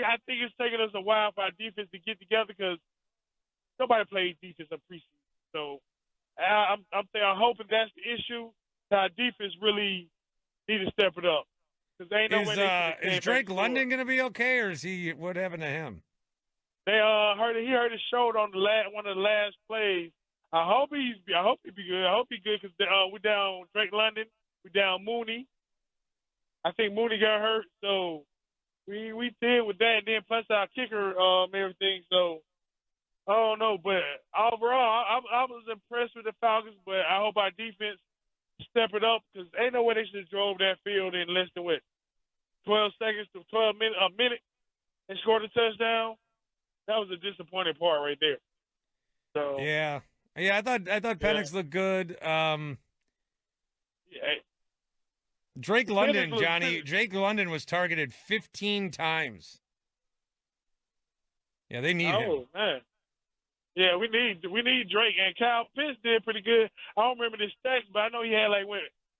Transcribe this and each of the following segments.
I think it's taking us a while for our defense to get together because nobody played defense in preseason. So I'm hoping that's the issue. Our defense really need to step it up because they ain't no way they is Drake London going to be okay, or is he? What happened to him? They he hurt his shoulder on one of the last plays. I hope he be good. I hope he good because we down Drake London, we down Mooney. I think Mooney got hurt, so we did with that. And then plus our kicker, everything. So I don't know, but overall, I was impressed with the Falcons. But I hope our defense step it up because ain't no way they should have drove that field in less than 12 seconds to 12 minutes, a minute, and scored a touchdown. That was a disappointing part right there. So yeah, I thought Penix looked good. Drake London, Johnny. Drake London was targeted 15 times. Yeah, they need him. Oh man. Yeah, we need Drake, and Kyle Pitts did pretty good. I don't remember the stats, but I know he had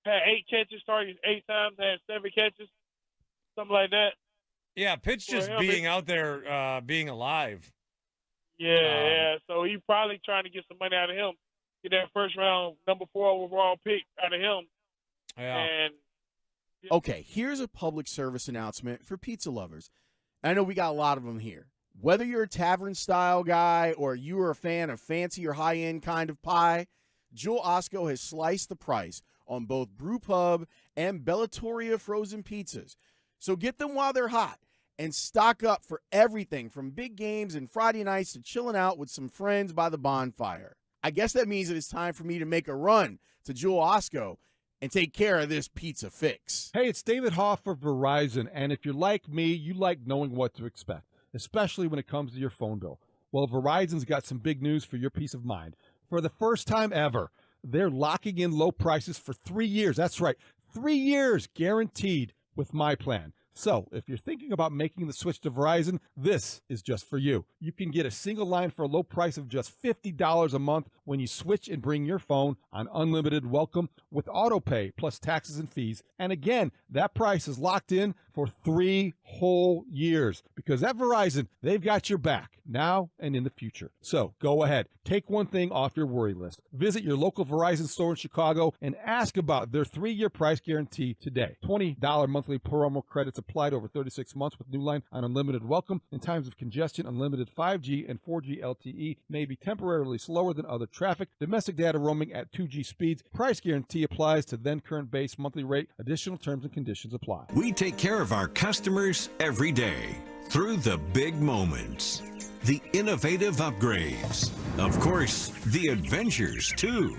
had 8 catches, started 8 times, had 7 catches, something like that. Yeah, Pitts just being out there, being alive. Yeah. So he's probably trying to get some money out of him, get that first round number 4 overall pick out of him. Yeah. And okay, here's a public service announcement for pizza lovers. I know we got a lot of them here. Whether you're a tavern-style guy or you are a fan of fancy or high-end kind of pie, Jewel Osco has sliced the price on both Brew Pub and Bellatoria frozen pizzas. So get them while they're hot and stock up for everything from big games and Friday nights to chilling out with some friends by the bonfire. I guess that means that it's time for me to make a run to Jewel Osco and take care of this pizza fix. Hey, it's David Haugh for Verizon, and if you're like me, you like knowing what to expect, especially when it comes to your phone bill. Well, Verizon's got some big news for your peace of mind. For the first time ever, they're locking in low prices for 3 years. That's right, 3 years guaranteed with my plan. So if you're thinking about making the switch to Verizon, this is just for you. You can get a single line for a low price of just $50 a month when you switch and bring your phone on unlimited welcome with auto pay plus taxes and fees. And again, that price is locked in for 3 whole years because at Verizon, they've got your back now and in the future. So go ahead, take one thing off your worry list. Visit your local Verizon store in Chicago and ask about their 3-year price guarantee today. $20 monthly promo credits applied over 36 months with new line on unlimited welcome. In times of congestion, unlimited 5G and 4G LTE may be temporarily slower than other traffic. Domestic data roaming at 2G speeds. Price guarantee applies to then current base monthly rate. Additional terms and conditions apply. We take care of our customers every day through the big moments, the innovative upgrades, of course, the adventures too.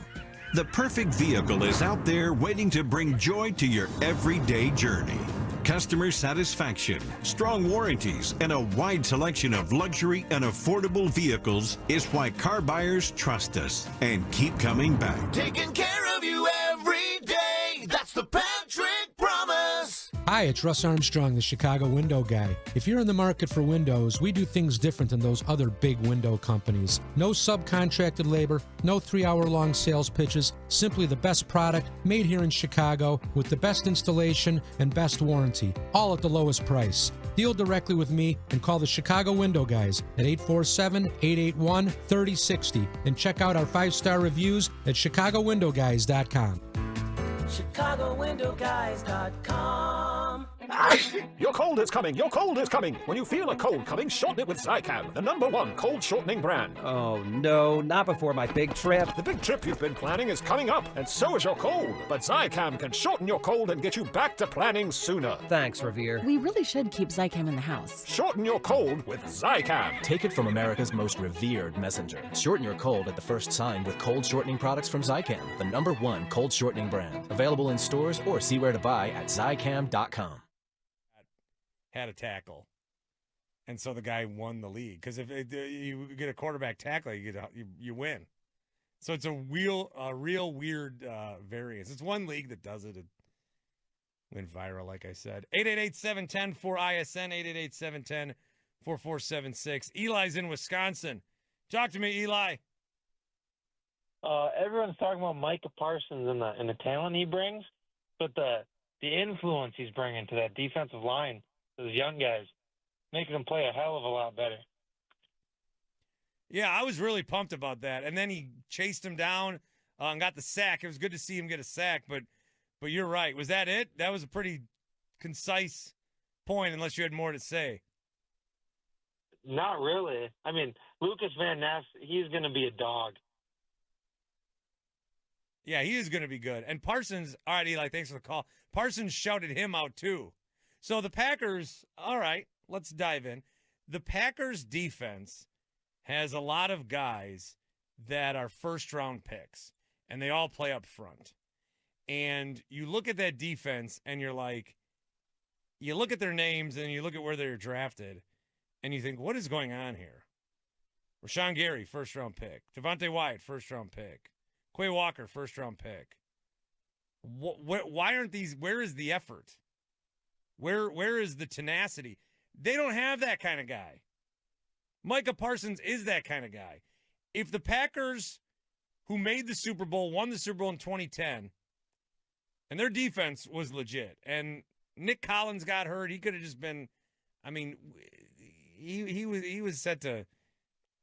The perfect vehicle is out there waiting to bring joy to your everyday journey. Customer satisfaction, strong warranties, and a wide selection of luxury and affordable vehicles is why car buyers trust us and keep coming back. Taking care of you every day. That's the Patrick Promise. Hi, it's Russ Armstrong, the Chicago window guy. If you're in the market for windows, we do things different than those other big window companies. No subcontracted labor, no 3-hour-long sales pitches, simply the best product made here in Chicago with the best installation and best warranty, all at the lowest price. Deal directly with me and call the Chicago Window Guys at 847-881-3060 and check out our 5-star reviews at chicagowindowguys.com. ChicagoWindowGuys.com. Your cold is coming. Your cold is coming. When you feel a cold coming, shorten it with Zicam, the #1 cold shortening brand. Oh, no, not before my big trip. The big trip you've been planning is coming up, and so is your cold. But Zicam can shorten your cold and get you back to planning sooner. Thanks, Revere. We really should keep Zicam in the house. Shorten your cold with Zicam. Take it from America's most revered messenger. Shorten your cold at the first sign with cold shortening products from Zicam, the #1 cold shortening brand. Available in stores or see where to buy at Zicam.com. Had a tackle, and so the guy won the league because if you get a quarterback tackle, you win. So it's a real weird variance. It's one league that does it. It went viral, like I said. 888-710-4ISN, 888-710-4476. Eli's in Wisconsin. Talk to me, Eli. Everyone's talking about Micah Parsons and the talent he brings, but the influence he's bringing to that defensive line, those young guys. making him play a hell of a lot better. Yeah, I was really pumped about that. And then he chased him down and got the sack. It was good to see him get a sack, but you're right. Was that it? That was a pretty concise point, unless you had more to say. Not really. I mean, Lucas Van Ness, he's going to be a dog. Yeah, he is going to be good. And Parsons, all right, Eli, thanks for the call. Parsons shouted him out too. So the Packers, all right, let's dive in. The Packers defense has a lot of guys that are first-round picks, and they all play up front. And you look at that defense, and you're like, you look at their names, and you look at where they're drafted, and you think, what is going on here? Rashawn Gary, first-round pick. Devontae Wyatt, first-round pick. Quay Walker, first-round pick. Why aren't these? Where is the effort? Where is the tenacity? They don't have that kind of guy. Micah Parsons is that kind of guy. If the Packers, who made the Super Bowl, won the Super Bowl in 2010, and their defense was legit, and Nick Collins got hurt, he could have just been, I mean, he was set to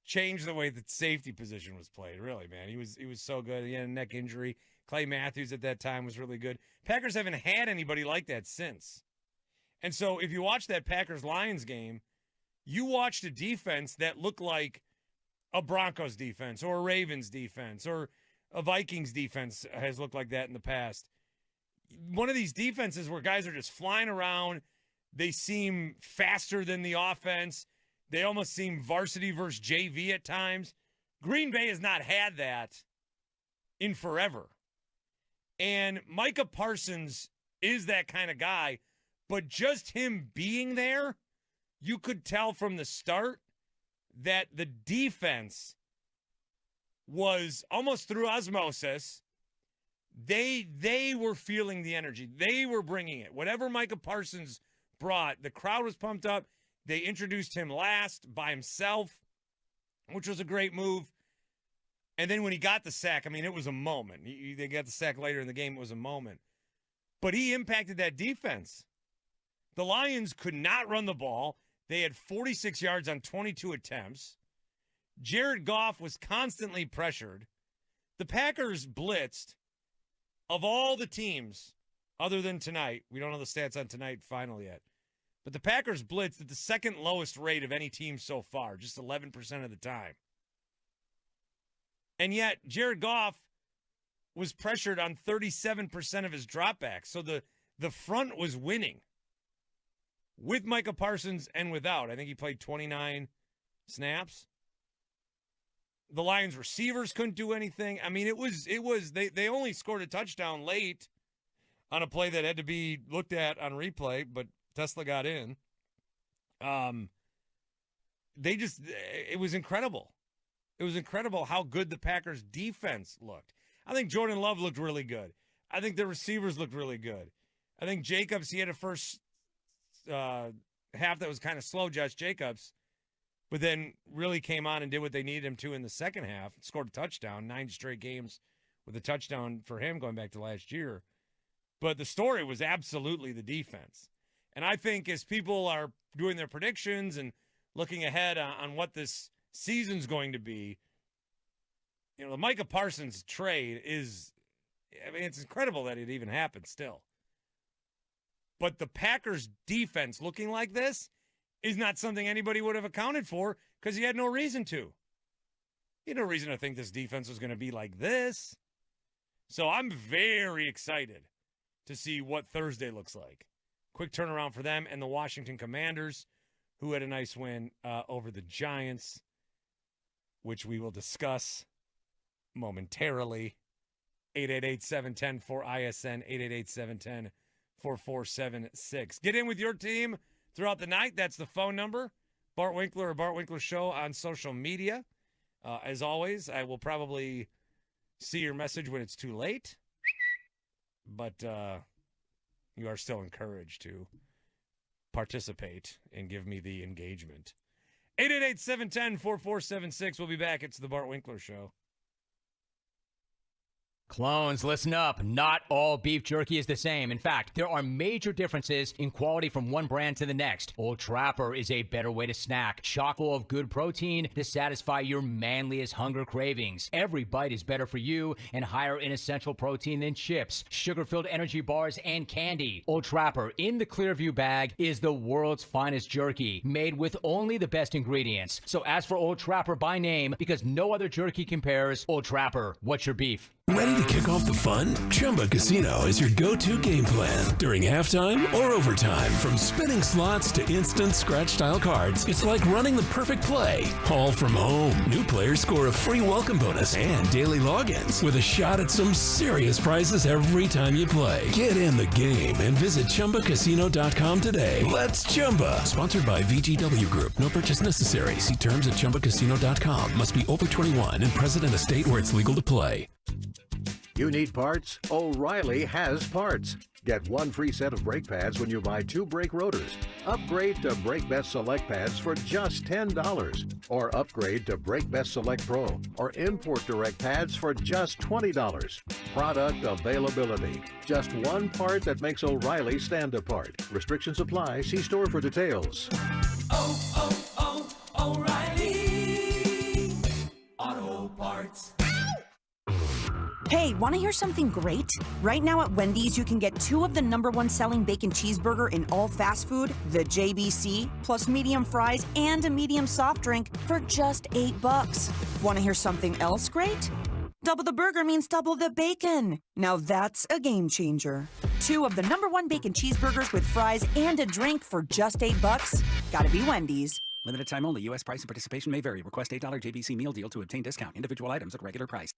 change the way the safety position was played, really, man. He was so good. He had a neck injury. Clay Matthews at that time was really good. Packers haven't had anybody like that since. And so if you watch that Packers-Lions game, you watched a defense that looked like a Broncos defense or a Ravens defense or a Vikings defense has looked like that in the past. One of these defenses where guys are just flying around. They seem faster than the offense. They almost seem varsity versus JV at times. Green Bay has not had that in forever. And Micah Parsons is that kind of guy, but just him being there, you could tell from the start that the defense was almost through osmosis. They were feeling the energy. They were bringing it. Whatever Micah Parsons brought, the crowd was pumped up. They introduced him last by himself, which was a great move. And then when he got the sack, I mean, it was a moment. They got the sack later in the game. It was a moment. But he impacted that defense. The Lions could not run the ball. They had 46 yards on 22 attempts. Jared Goff was constantly pressured. The Packers blitzed. Of all the teams, other than tonight, we don't know the stats on tonight final yet, but the Packers blitzed at the second lowest rate of any team so far, just 11% of the time. And yet, Jared Goff was pressured on 37% of his dropbacks. So the front was winning with Micah Parsons and without. I think he played 29 snaps. The Lions receivers couldn't do anything. I mean, they only scored a touchdown late on a play that had to be looked at on replay, but Tesla got in. It was incredible. It was incredible how good the Packers defense looked. I think Jordan Love looked really good. I think the receivers looked really good. I think Jacobs, he had a first half that was kind of slow, Josh Jacobs, but then really came on and did what they needed him to in the second half. Scored a touchdown, 9 straight games with a touchdown for him going back to last year. But the story was absolutely the defense. And I think as people are doing their predictions and looking ahead on what this season's going to be, you know, the Micah Parsons trade is, I mean, it's incredible that it even happened still. But the Packers defense looking like this is not something anybody would have accounted for because he had no reason to. He had no reason to think this defense was going to be like this. So I'm very excited to see what Thursday looks like. Quick turnaround for them and the Washington Commanders, who had a nice win over the Giants, which we will discuss momentarily. 888-710-4ISN, 888-710-4476. Get in with your team throughout the night. That's the phone number. Bart Winkler or Bart Winkler Show on social media. As always, I will probably see your message when it's too late. But you are still encouraged to participate and give me the engagement. 888-710-4476. We'll be back. It's the Bart Winkler Show. Clones, listen up. Not all beef jerky is the same. In fact, there are major differences in quality from one brand to the next. Old Trapper is a better way to snack, chock full of good protein to satisfy your manliest hunger cravings. Every bite is better for you and higher in essential protein than chips, sugar-filled energy bars, and candy. Old Trapper in the Clearview bag is the world's finest jerky, made with only the best ingredients. So ask for Old Trapper by name because no other jerky compares. Old Trapper, what's your beef? Ready to kick off the fun? Chumba Casino is your go-to game plan during halftime or overtime. From spinning slots to instant scratch-style cards, it's like running the perfect play, all from home. New players score a free welcome bonus and daily logins with a shot at some serious prizes every time you play. Get in the game and visit ChumbaCasino.com today. Let's Chumba. Sponsored by VGW Group. No purchase necessary. See terms at ChumbaCasino.com. Must be over 21 and present in a state where it's legal to play. You need parts? O'Reilly has parts. Get one free set of brake pads when you buy 2 brake rotors. Upgrade to Brake Best Select pads for just $10. Or upgrade to Brake Best Select Pro or Import Direct pads for just $20. Product availability. Just one part that makes O'Reilly stand apart. Restrictions apply. See store for details. O'Reilly Auto Parts. Hey, want to hear something great? Right now at Wendy's, you can get 2 of the #1 selling bacon cheeseburger in all fast food, the JBC, plus medium fries and a medium soft drink for just $8. Want to hear something else great? Double the burger means double the bacon. Now that's a game changer. 2 of the #1 bacon cheeseburgers with fries and a drink for just $8. Gotta be Wendy's. Limited time only. U.S. price and participation may vary. Request $8 JBC meal deal to obtain discount. Individual items at regular price.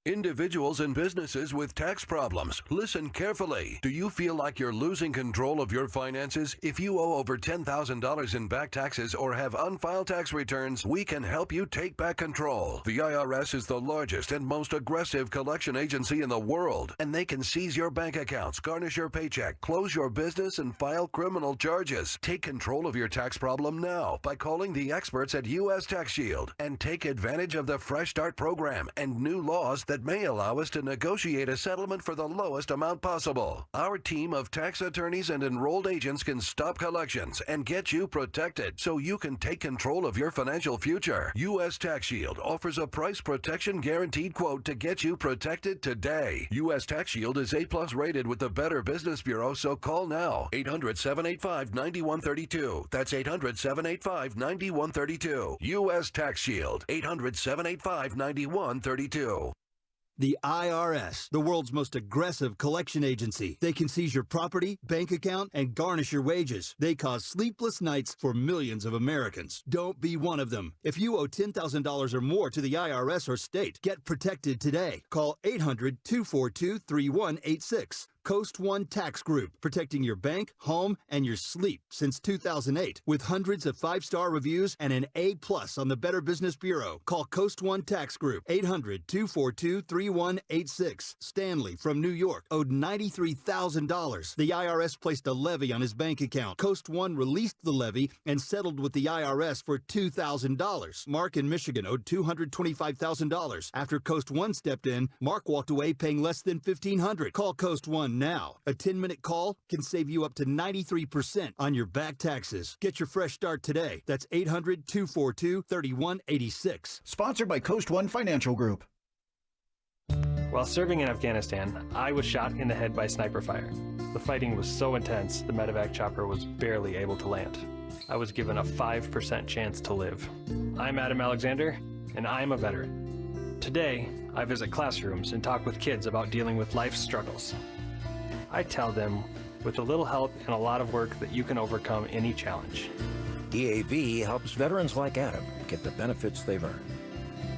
Individuals and businesses with tax problems, listen carefully. Do you feel like you're losing control of your finances? If you owe over $10,000 in back taxes or have unfiled tax returns, we can help you take back control. The IRS is the largest and most aggressive collection agency in the world, and they can seize your bank accounts, garnish your paycheck, close your business, and file criminal charges. Take control of your tax problem now by calling the experts at U.S. Tax Shield and take advantage of the Fresh Start program and new laws that may allow us to negotiate a settlement for the lowest amount possible. Our team of tax attorneys and enrolled agents can stop collections and get you protected so you can take control of your financial future. U.S. Tax Shield offers a price protection guaranteed quote to get you protected today. U.S. Tax Shield is A+ rated with the Better Business Bureau, so call now. 800-785-9132. That's 800-785-9132. U.S. Tax Shield. 800-785-9132. The IRS, the world's most aggressive collection agency. They can seize your property, bank account, and garnish your wages. They cause sleepless nights for millions of Americans. Don't be one of them. If you owe $10,000 or more to the IRS or state, get protected today. Call 800-242-3186. Coast One Tax Group, protecting your bank, home, and your sleep since 2008. With hundreds of 5-star reviews and an A+ on the Better Business Bureau. Call Coast One Tax Group, 800-242-3186. Stanley from New York owed $93,000. The IRS placed a levy on his bank account. Coast One released the levy and settled with the IRS for $2,000. Mark in Michigan owed $225,000. After Coast One stepped in, Mark walked away paying less than $1,500. Call Coast One now. A 10-minute call can save you up to 93% on your back taxes. Get your fresh start today. That's 800-242-3186. Sponsored by Coast One Financial Group. While serving in Afghanistan, I was shot in the head by sniper fire. The fighting was so intense, the medevac chopper was barely able to land. I was given a 5% chance to live. I'm Adam Alexander, and I'm a veteran. Today, I visit classrooms and talk with kids about dealing with life's struggles. I tell them, with a little help and a lot of work, that you can overcome any challenge. DAV helps veterans like Adam get the benefits they've earned.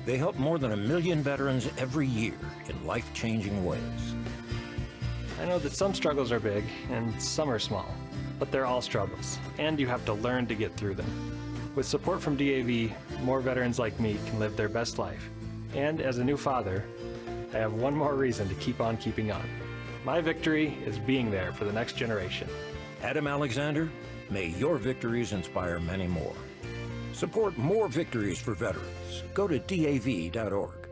They help more than 1 million veterans every year in life-changing ways. I know that some struggles are big and some are small, but they're all struggles, and you have to learn to get through them. With support from DAV, more veterans like me can live their best life. And as a new father, I have one more reason to keep on keeping on. My victory is being there for the next generation. Adam Alexander, may your victories inspire many more. Support more victories for veterans. Go to DAV.org.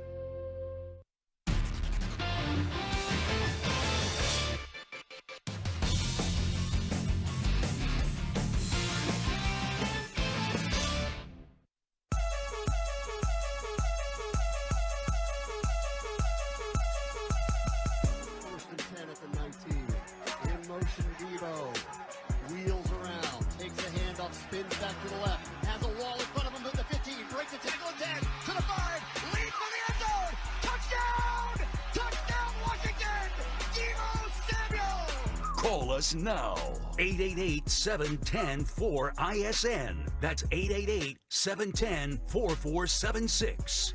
Call us now. 888-710-4ISN. That's 888-710-4476.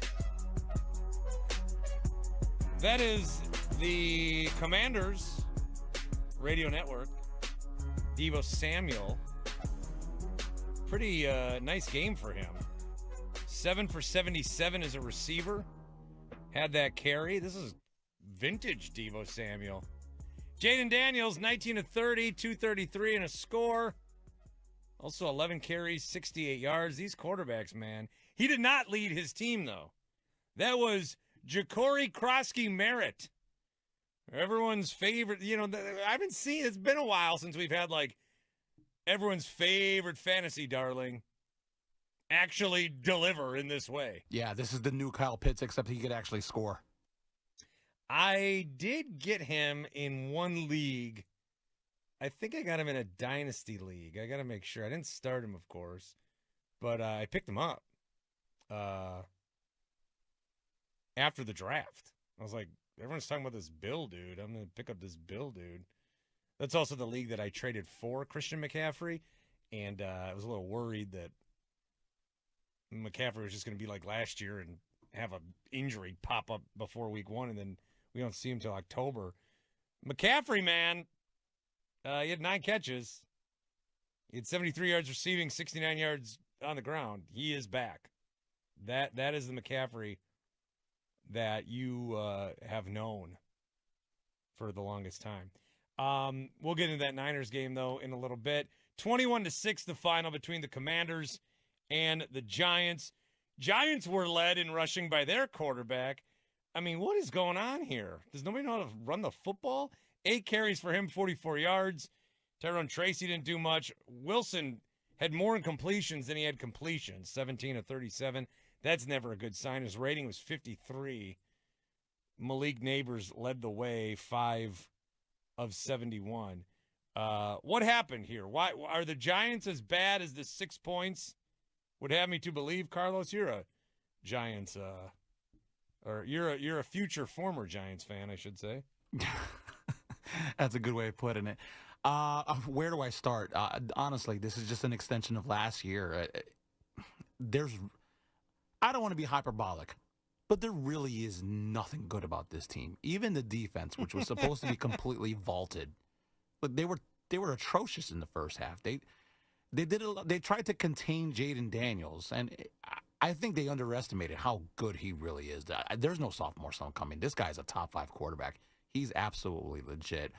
That is the Commanders radio network. Deebo Samuel. Pretty nice game for him. 7 for 77 as a receiver. Had that carry. This is vintage Deebo Samuel. Jaden Daniels, 19 of 30, 233 and a score. Also 11 carries, 68 yards. These quarterbacks, man. He did not lead his team, though. That was Ja'Cory Krosky-Merritt. Everyone's favorite. You know, I've been seeing, it's been a while since we've had, like, everyone's favorite fantasy darling actually deliver in this way. Yeah, this is the new Kyle Pitts, except he could actually score. I did get him in one league. I think I got him in a dynasty league. I got to make sure. I didn't start him, of course, but I picked him up after the draft. I was like, everyone's talking about this Bill dude. I'm going to pick up this Bill dude. That's also the league that I traded for Christian McCaffrey, and I was a little worried that McCaffrey was just going to be like last year and have an injury pop up before week 1, and then we don't see him till October. McCaffrey, man, he had 9 catches. He had 73 yards receiving, 69 yards on the ground. He is back. That is the McCaffrey that you have known for the longest time. We'll get into that Niners game, though, in a little bit. 21-6, the final between the Commanders and the Giants. Giants were led in rushing by their quarterback. I mean, what is going on here? Does nobody know how to run the football? 8 carries for him, 44 yards. Tyrone Tracy didn't do much. Wilson had more incompletions than he had completions, 17 of 37. That's never a good sign. His rating was 53. Malik Neighbors led the way, 5 of 71. What happened here? Why are the Giants as bad as the 6 points would have me to believe? Carlos, you're a Giants, or you're a future former Giants fan, I should say. That's a good way of putting it. Where do I start? Honestly, this is just an extension of last year. I don't want to be hyperbolic, but there really is nothing good about this team. Even the defense, which was supposed to be completely vaulted, but they were atrocious in the first half. They tried to contain Jaden Daniels, and I think they underestimated how good he really is. There's no sophomore slump coming. This guy's a top 5 quarterback. He's absolutely legit.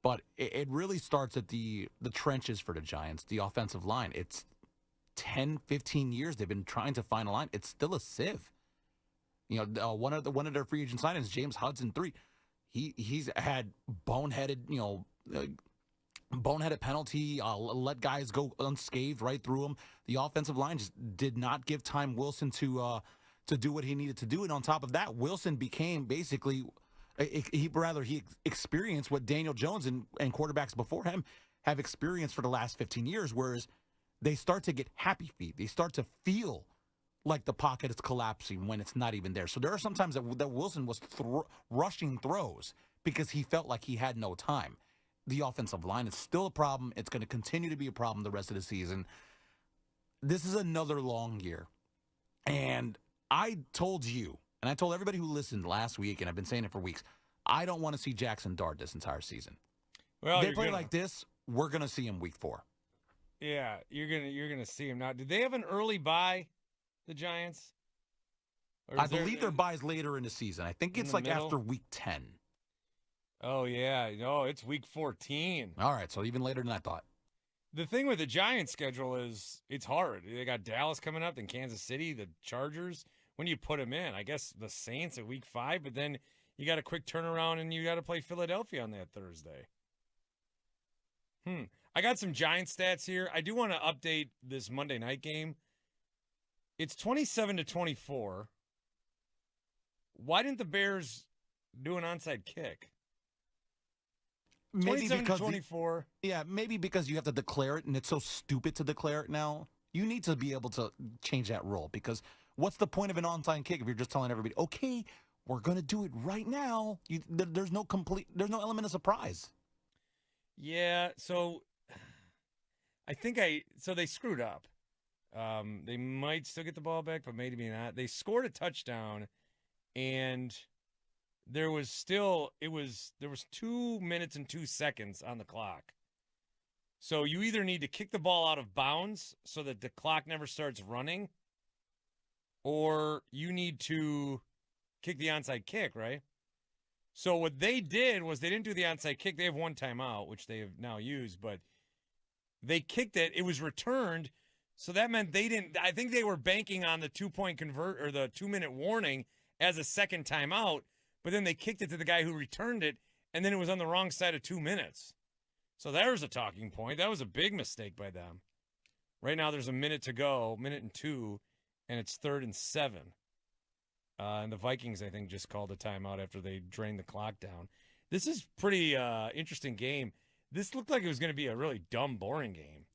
But it really starts at the trenches for the Giants, the offensive line. It's 10, 15 years they've been trying to find a line. It's still a sieve. You know, one of their free agent signings, James Hudson, 3. He's had boneheaded penalty, let guys go unscathed right through him. The offensive line just did not give Time Wilson to do what he needed to do. And on top of that, Wilson became basically he experienced what Daniel Jones and quarterbacks before him have experienced for the last 15 years, whereas they start to get happy feet. They start to feel like the pocket is collapsing when it's not even there. So there are some times that Wilson was rushing throws because he felt like he had no time. The offensive line is still a problem. It's going to continue to be a problem the rest of the season. This is another long year. And I told you, and I told everybody who listened last week, and I've been saying it for weeks, I don't want to see Jackson Dart this entire season. Well, they play like this, we're going to see him week 4. Yeah, you're gonna see him now. Did they have an early bye, the Giants? I believe their bye's later in the season. I think it's like after week 10. Oh, yeah. No, it's week 14. All right, so even later than I thought. The thing with the Giants schedule is it's hard. They got Dallas coming up, then Kansas City, the Chargers. When do you put them in? I guess the Saints at week 5, but then you got a quick turnaround and you got to play Philadelphia on that Thursday. I got some Giants stats here. I do want to update this Monday night game. It's 27-24. Why didn't the Bears do an onside kick? Maybe because 24. Maybe because you have to declare it, and it's so stupid to declare it now. You need to be able to change that rule, because what's the point of an onside kick if you're just telling everybody, okay, we're going to do it right now? There's no element of surprise. Yeah, so so they screwed up. They might still get the ball back, but maybe not. They scored a touchdown, and there was 2 minutes and 2 seconds on the clock. So you either need to kick the ball out of bounds so that the clock never starts running, or you need to kick the onside kick, right? So what they did was they didn't do the onside kick. They have one timeout, which they have now used, but they kicked it. It was returned. So that meant they didn't. I think they were banking on the 2-point convert or the 2-minute warning as a second timeout, but then they kicked it to the guy who returned it, and then it was on the wrong side of 2 minutes. So there's a talking point. That was a big mistake by them. Right now there's a minute to go, 1:02, and it's 3rd and 7. And the Vikings, I think, just called a timeout after they drained the clock down. This is pretty interesting game. This looked like it was going to be a really dumb, boring game.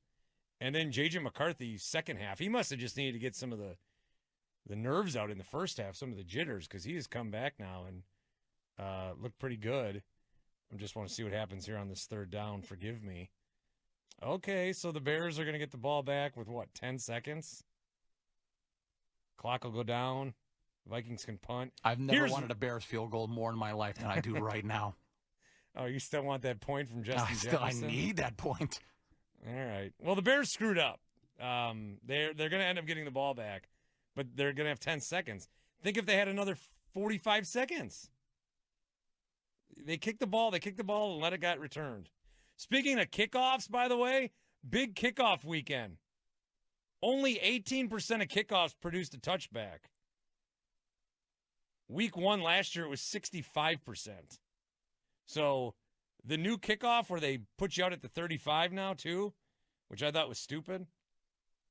And then J.J. McCarthy, second half, he must have just needed to get some of the nerves out in the first half, some of the jitters, because he has come back now and looked pretty good. I just want to see what happens here on this 3rd down. Forgive me. Okay, so the Bears are going to get the ball back with, 10 seconds? Clock will go down. Vikings can punt. I've never wanted a Bears field goal more in my life than I do right now. Oh, you still want that point from Justin Jefferson? I need that point. All right. Well, the Bears screwed up. They're going to end up getting the ball back, but they're going to have 10 seconds. Think if they had another 45 seconds. They kicked the ball and let it get returned. Speaking of kickoffs, by the way, big kickoff weekend. Only 18% of kickoffs produced a touchback. Week 1 last year, it was 65%. So the new kickoff where they put you out at the 35 now, too, which I thought was stupid.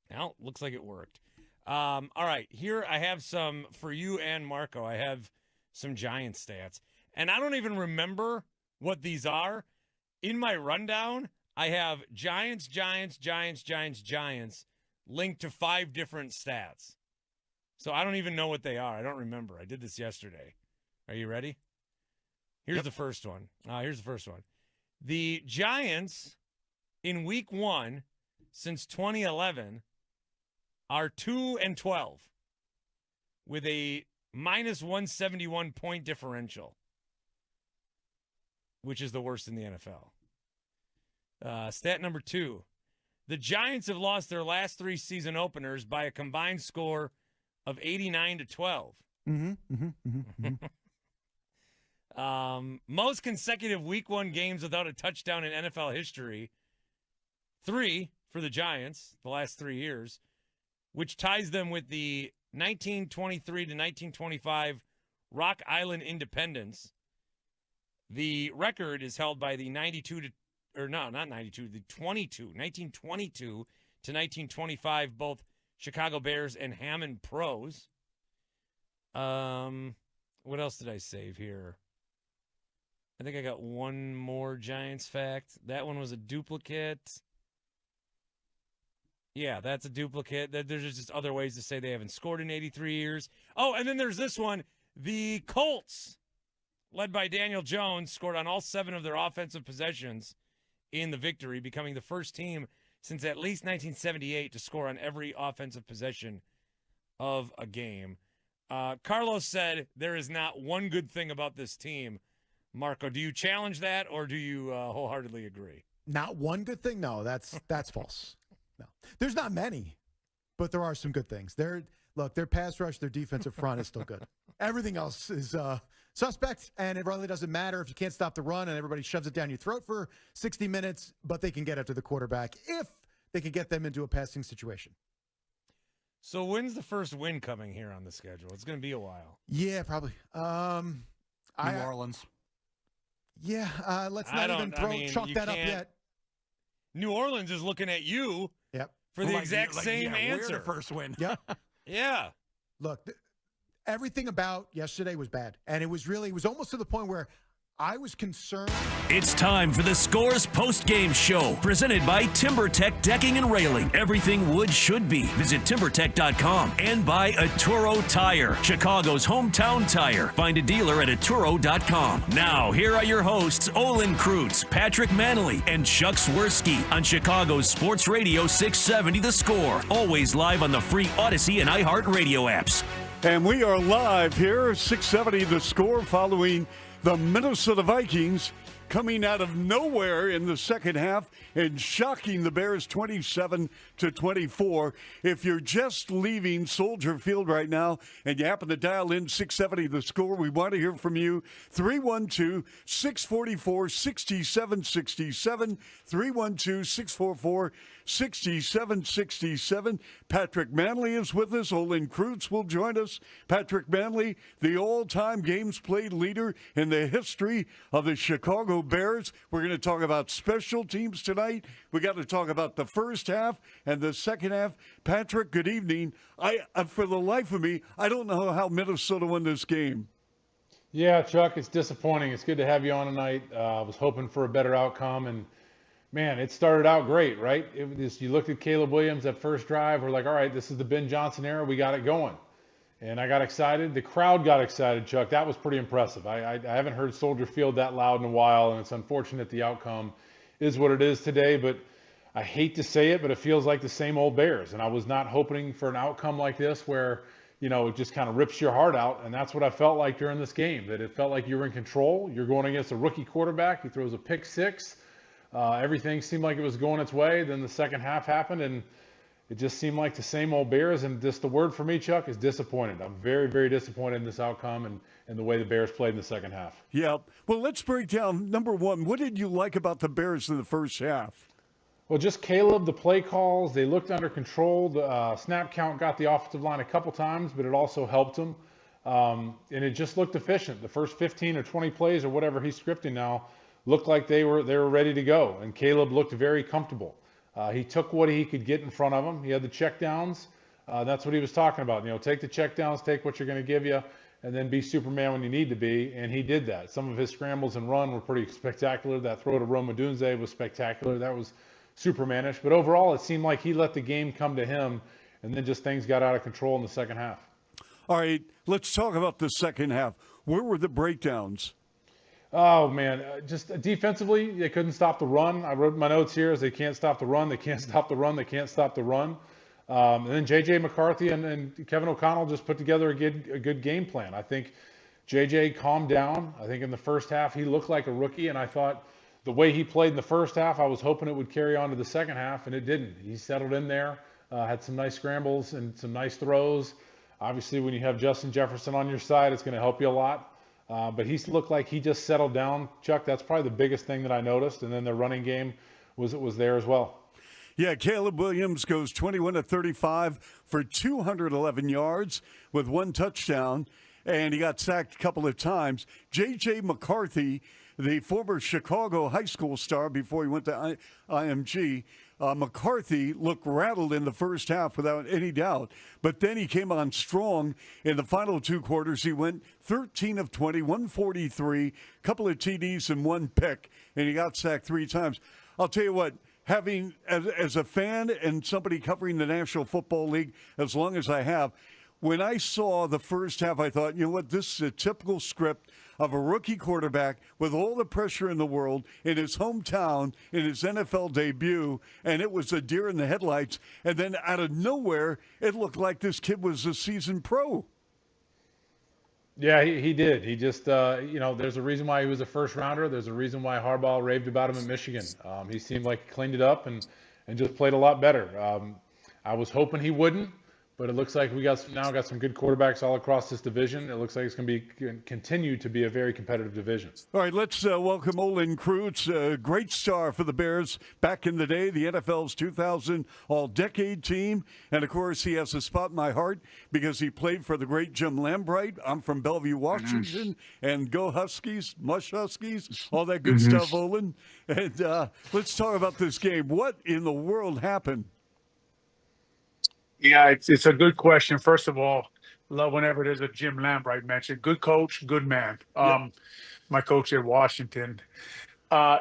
Now, looks like it worked. All right, here I have some for you and Marco. I have some Giants stats. And I don't even remember what these are. In my rundown, I have Giants linked to 5 different stats. So I don't even know what they are. I don't remember. I did this yesterday. Are you ready? Here's the first one. The Giants in week 1 since 2011 are 2-12 with a minus 171 point differential, which is the worst in the NFL. Stat number 2. The Giants have lost their last 3 season openers by a combined score of 89-12. Most consecutive week 1 games without a touchdown in NFL history. 3 for the Giants, the last 3 years, which ties them with the 1923 to 1925 Rock Island Independence. The record is held by the 1922 to 1925, both Chicago Bears and Hammond Pros. What else did I save here? I think I got one more Giants fact. That one was a duplicate. Yeah, that's a duplicate. There's just other ways to say they haven't scored in 83 years. Oh, and then there's this one. The Colts, led by Daniel Jones, scored on all 7 of their offensive possessions in the victory, becoming the first team since at least 1978 to score on every offensive possession of a game. Carlos said there is not one good thing about this team. Marco, do you challenge that, or do you wholeheartedly agree? Not one good thing? No, that's false. No, there's not many, but there are some good things. Their pass rush, their defensive front is still good. Everything else is suspect, and it really doesn't matter if you can't stop the run and everybody shoves it down your throat for 60 minutes, but they can get after the quarterback if they can get them into a passing situation. So when's the first win coming here on the schedule? It's going to be a while. Yeah, probably. New Orleans. Yeah, let's not even chalk that up yet. New Orleans is looking at you for the exact same answer. We're the first win. Yep. Yeah. Look, everything about yesterday was bad. And it was almost to the point where I was concerned. It's time for the Scores post-game show, presented by TimberTech Decking and Railing. Everything wood should be. Visit TimberTech.com and buy Atturo Tire, Chicago's hometown tire. Find a dealer at Atturo.com. Now, here are your hosts, Olin Kreutz, Patrick Manley, and Chuck Swirsky on Chicago's Sports Radio 670 The Score. Always live on the free Odyssey and iHeartRadio apps. And we are live here, 670 The Score, following the Minnesota Vikings coming out of nowhere in the second half and shocking the Bears 27-24. If you're just leaving Soldier Field right now and you happen to dial in 670 The Score, we want to hear from you. 312-644-6767, 312-644-6767. Patrick Manley is with us. Olin Kreutz will join us. Patrick Manley, the all-time games played leader in the history of the Chicago Bears. We're going to talk about special teams tonight. We got to talk about the first half and the second half. Patrick, good evening. For the life of me, I don't know how Minnesota won this game. Yeah, Chuck, it's disappointing. It's good to have you on tonight. I was hoping for a better outcome, and man, it started out great, right? You looked at Caleb Williams that first drive. We're like, all right, this is the Ben Johnson era. We got it going. And I got excited. The crowd got excited, Chuck. That was pretty impressive. I haven't heard Soldier Field that loud in a while, and it's unfortunate the outcome is what it is today. But I hate to say it, but it feels like the same old Bears. And I was not hoping for an outcome like this where, you know, it just kind of rips your heart out. And that's what I felt like during this game, that it felt like you were in control. You're going against a rookie quarterback. He throws a pick six. Everything seemed like it was going its way. Then the second half happened, and it just seemed like the same old Bears. And just the word for me, Chuck, is disappointed. I'm very, very disappointed in this outcome and the way the Bears played in the second half. Yeah. Well, let's break down, number one, what did you like about the Bears in the first half? Well, just Caleb, the play calls, they looked under control. The snap count got the offensive line a couple times, but it also helped them. And it just looked efficient. The first 15 or 20 plays or whatever he's scripting now looked like they were ready to go. And Caleb looked very comfortable. He took what he could get in front of him. He had the check downs. That's what he was talking about. You know, take the check downs, take what you're going to give you, and then be Superman when you need to be. And he did that. Some of his scrambles and run were pretty spectacular. That throw to Rome Odunze was spectacular. That was Supermanish. But overall, it seemed like he let the game come to him, and then just things got out of control in the second half. All right, let's talk about the second half. Where were the breakdowns? Oh, man, just defensively, they couldn't stop the run. I wrote my notes here as they can't stop the run, they can't stop the run, they can't stop the run. And then J.J. McCarthy and Kevin O'Connell just put together a good game plan. I think J.J. calmed down. I think in the first half he looked like a rookie, and I thought the way he played in the first half, I was hoping it would carry on to the second half, and it didn't. He settled in there, had some nice scrambles and some nice throws. Obviously, when you have Justin Jefferson on your side, it's going to help you a lot. But he looked like he just settled down, Chuck. That's probably the biggest thing that I noticed. And then their running game was there as well. Yeah, Caleb Williams goes 21 of 35 for 211 yards with one touchdown, and he got sacked a couple of times. J.J. McCarthy, the former Chicago high school star before he went to IMG, McCarthy looked rattled in the first half without any doubt, but then he came on strong in the final two quarters. He went 13 of 20, 143, couple of TDs and one pick, and he got sacked three times. I'll tell you what, having as a fan and somebody covering the National Football League as long as I have, when I saw the first half, I thought, you know what, this is a typical script of a rookie quarterback with all the pressure in the world in his hometown, in his NFL debut, and it was a deer in the headlights. And then out of nowhere, it looked like this kid was a seasoned pro. Yeah, he did. He just, there's a reason why he was a first rounder. There's a reason why Harbaugh raved about him in Michigan. He seemed like he cleaned it up and just played a lot better. I was hoping he wouldn't. But it looks like we got some good quarterbacks all across this division. It looks like it's going to continue to be a very competitive division. All right, let's welcome Olin Kreutz, a great star for the Bears back in the day, the NFL's 2000 All-Decade team. And, of course, he has a spot in my heart because he played for the great Jim Lambright. I'm from Bellevue, Washington. And go Huskies, mush Huskies, all that good stuff, Olin. And let's talk about this game. What in the world happened? Yeah, it's a good question. First of all, love whenever there's a Jim Lambright mention. Good coach, good man. my coach at Washington.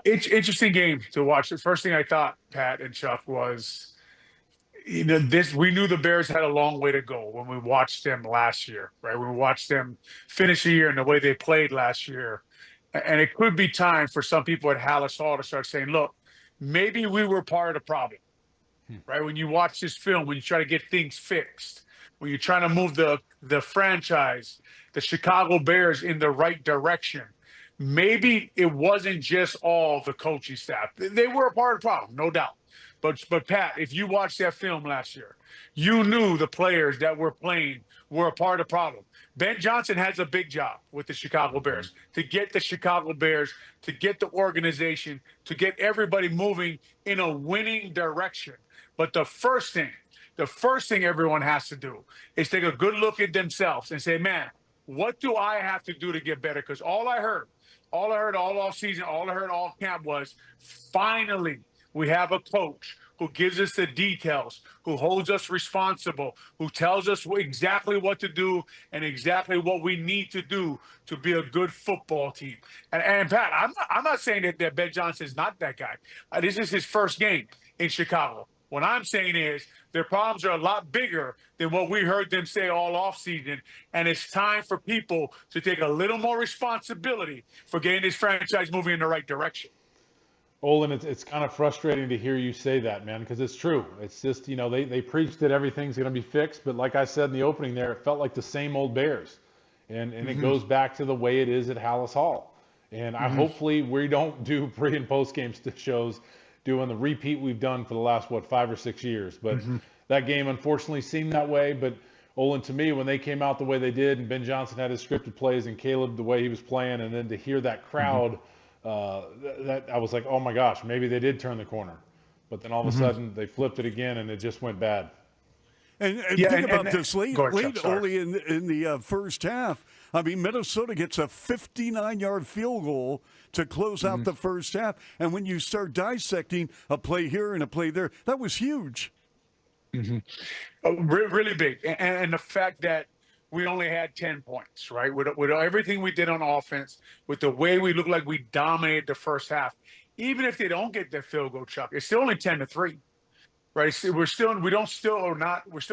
Interesting game to watch. The first thing I thought, Pat and Chuck, was we knew the Bears had a long way to go when we watched them last year, right? When we watched them finish the year and the way they played last year. And it could be time for some people at Haugh to start saying, look, maybe we were part of the problem, right? When you watch this film, when you try to get things fixed, when you're trying to move the franchise, the Chicago Bears in the right direction, maybe it wasn't just all the coaching staff. They were a part of the problem, no doubt. But Pat, if you watched that film last year, you knew the players that were playing were a part of the problem. Ben Johnson has a big job with the Chicago Bears to get the Chicago Bears, to get the organization, to get everybody moving in a winning direction. But the first thing everyone has to do is take a good look at themselves and say, man, what do I have to do to get better? Because all I heard all offseason, all I heard all camp was, finally, we have a coach who gives us the details, who holds us responsible, who tells us exactly what to do and exactly what we need to do to be a good football team. And Pat, I'm not saying that Ben Johnson is not that guy. This is his first game in Chicago. What I'm saying is their problems are a lot bigger than what we heard them say all offseason, and it's time for people to take a little more responsibility for getting this franchise moving in the right direction. Olin, it's kind of frustrating to hear you say that, man, because it's true. It's just, they preached that everything's going to be fixed, but like I said in the opening there, it felt like the same old Bears. And it goes back to the way it is at Haugh. And I hopefully we don't do pre- and post-game shows doing the repeat we've done for the last, 5 or 6 years. But that game unfortunately seemed that way. But Olin, to me, when they came out the way they did and Ben Johnson had his scripted plays and Caleb the way he was playing, and then to hear that crowd – that I was like, oh my gosh, maybe they did turn the corner. But then all of a sudden they flipped it again and it just went bad. And think about this late only in the first half. I mean, Minnesota gets a 59-yard field goal to close out the first half. And when you start dissecting a play here and a play there, that was huge. Really big. And the fact that we only had 10 points, right? With everything we did on offense, with the way we looked like we dominated the first half. Even if they don't get that field goal, Chuck, it's still only 10-3, right? We're still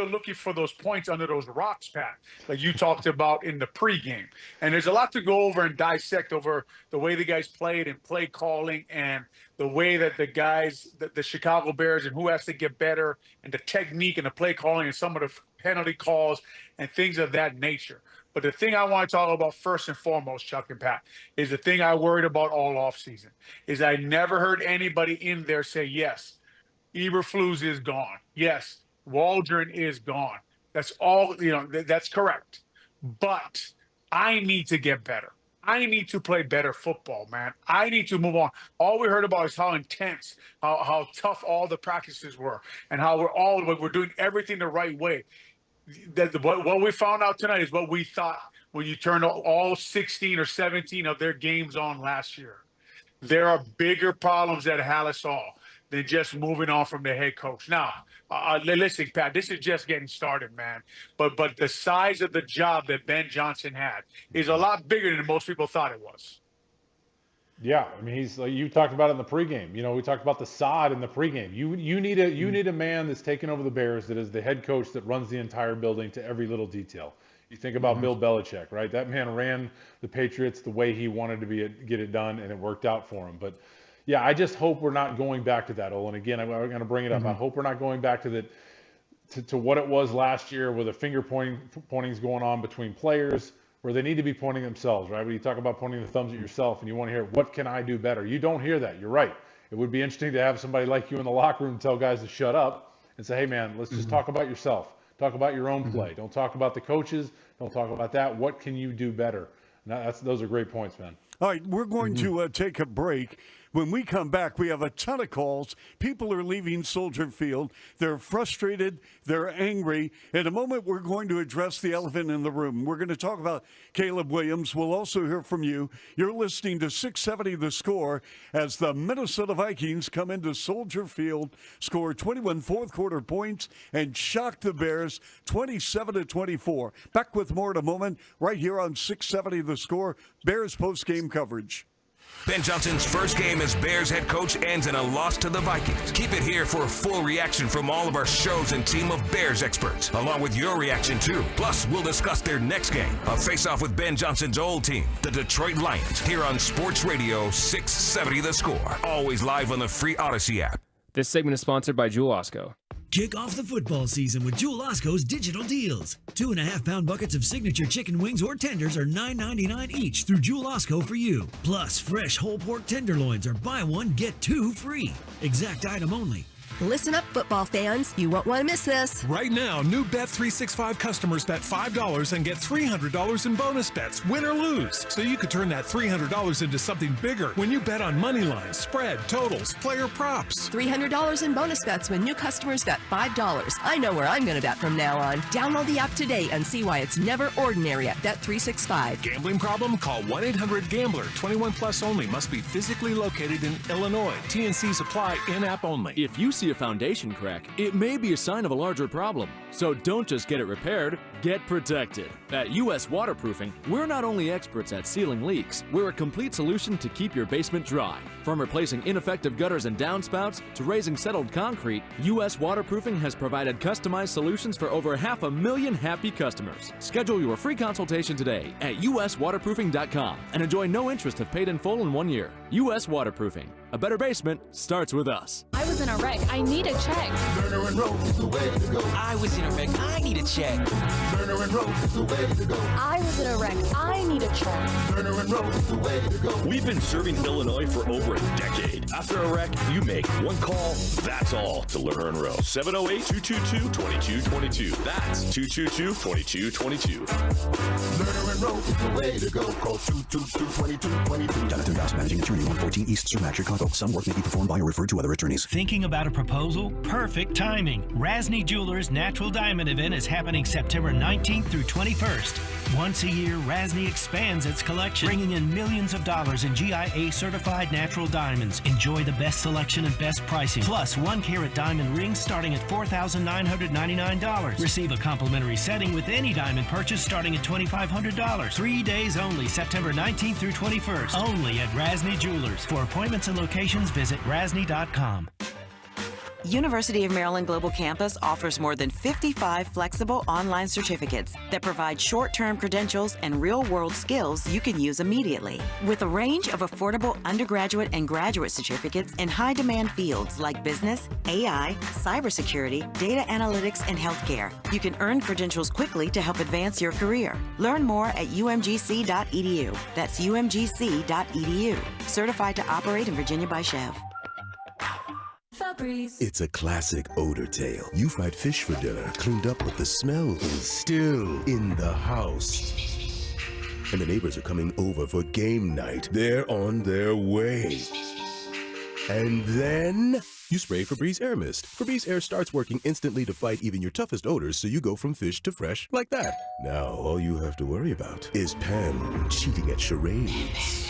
looking for those points under those rocks, Pat, like you talked about in the pregame. And there's a lot to go over and dissect over the way the guys played and play calling and the way that the guys, the Chicago Bears, and who has to get better, and the technique and the play calling and some of the penalty calls and things of that nature. But the thing I want to talk about first and foremost, Chuck and Pat, is the thing I worried about all offseason, is I never heard anybody in there say, yes, Eberflus is gone. Yes, Waldron is gone. That's all, that's correct. But I need to get better. I need to play better football, man. I need to move on. All we heard about is how intense, how tough all the practices were, and how we're doing everything the right way. What we found out tonight is what we thought when you turned all 16 or 17 of their games on last year. There are bigger problems at Haugh than just moving on from the head coach. Now, listen, Pat, this is just getting started, man. But the size of the job that Ben Johnson had is a lot bigger than most people thought it was. Yeah, I mean, he's like you talked about it in the pregame. We talked about the sod in the pregame. You need a man that's taken over the Bears, that is the head coach that runs the entire building to every little detail. You think about Bill Belichick, right? That man ran the Patriots the way he wanted to get it done, and it worked out for him. But yeah, I just hope we're not going back to that, Olin. Again, I'm going to bring it up. I hope we're not going back to what it was last year, where the finger pointing's going on between players, where they need to be pointing themselves, right? When you talk about pointing the thumbs at yourself and you want to hear, what can I do better? You don't hear that. You're right. It would be interesting to have somebody like you in the locker room tell guys to shut up and say, hey, man, let's just talk about yourself. Talk about your own play. Don't talk about the coaches. Don't talk about that. What can you do better? And those are great points, man. All right, we're going to take a break. When we come back, we have a ton of calls. People are leaving Soldier Field. They're frustrated. They're angry. In a moment, we're going to address the elephant in the room. We're going to talk about Caleb Williams. We'll also hear from you. You're listening to 670 The Score as the Minnesota Vikings come into Soldier Field, score 21 fourth-quarter points, and shock the Bears 27-24. Back with more in a moment right here on 670 The Score, Bears post-game coverage. Ben Johnson's first game as Bears head coach ends in a loss to the Vikings. Keep it here for a full reaction from all of our shows and team of Bears experts, along with your reaction too. Plus, we'll discuss their next game, a face-off with Ben Johnson's old team, the Detroit Lions, here on Sports Radio 670 The Score. Always live on the free Odyssey app. This segment is sponsored by Jewel Osco. Kick off the football season with Jewel Osco's digital deals. 2.5-pound buckets of signature chicken wings or tenders are $9.99 each through Jewel Osco for you. Plus, fresh whole pork tenderloins are buy one, get two free. Exact item only. Listen up, football fans. You won't want to miss this. Right now, new Bet365 customers bet $5 and get $300 in bonus bets, win or lose. So you could turn that $300 into something bigger when you bet on money lines, spread, totals, player props. $300 in bonus bets when new customers bet $5. I know where I'm going to bet from now on. Download the app today and see why it's never ordinary at Bet365. Gambling problem? Call 1-800-GAMBLER. 21 plus only. Must be physically located in Illinois. TNCs apply in-app only. If you see a foundation crack, it may be a sign of a larger problem. So don't just get it repaired, get protected. At US Waterproofing, we're not only experts at sealing leaks, we're a complete solution to keep your basement dry. From replacing ineffective gutters and downspouts to raising settled concrete, US Waterproofing has provided customized solutions for over 500,000 happy customers. Schedule your free consultation today at uswaterproofing.com and enjoy no interest if paid in full in 1 year. US Waterproofing. A better basement starts with us. I was in a wreck. I need a check. Turner and Rose is the way to go. I was in a wreck. I need a check. Turner and Rose is the way to go. I was in a wreck. I need a check. Turner and Rose is the way to go. We've been serving Illinois for over a decade. After a wreck, you make one call, that's all, to Lerner and Rowe. 708-222-2222. That's 222-2222. Lerner and Rose is the way to go. Call 222-2222. Jonathan Goss, Managing Attorney, 114 East Cermak, Chicago. Some work may be performed by or referred to other attorneys. Thinking about a proposal? Perfect timing. Rasny Jewelers Natural Diamond Event is happening September 19th through 21st. Once a year, Rasny expands its collection, bringing in millions of dollars in GIA-certified natural diamonds. Enjoy the best selection and best pricing, plus 1-carat diamond rings starting at $4,999. Receive a complimentary setting with any diamond purchase starting at $2,500. 3 days only, September 19th through 21st, only at Rasny Jewelers. For appointments and locations, visit rasny.com. University of Maryland Global Campus offers more than 55 flexible online certificates that provide short-term credentials and real-world skills you can use immediately. With a range of affordable undergraduate and graduate certificates in high-demand fields like business, AI, cybersecurity, data analytics, and healthcare, you can earn credentials quickly to help advance your career. Learn more at umgc.edu. That's umgc.edu. Certified to operate in Virginia by Chev. It's a classic odor tale. You fried fish for dinner, cleaned up, but the smell is still in the house. And the neighbors are coming over for game night. They're on their way. And then you spray Febreze Air Mist. Febreze Air starts working instantly to fight even your toughest odors, so you go from fish to fresh like that. Now all you have to worry about is Pam cheating at charades.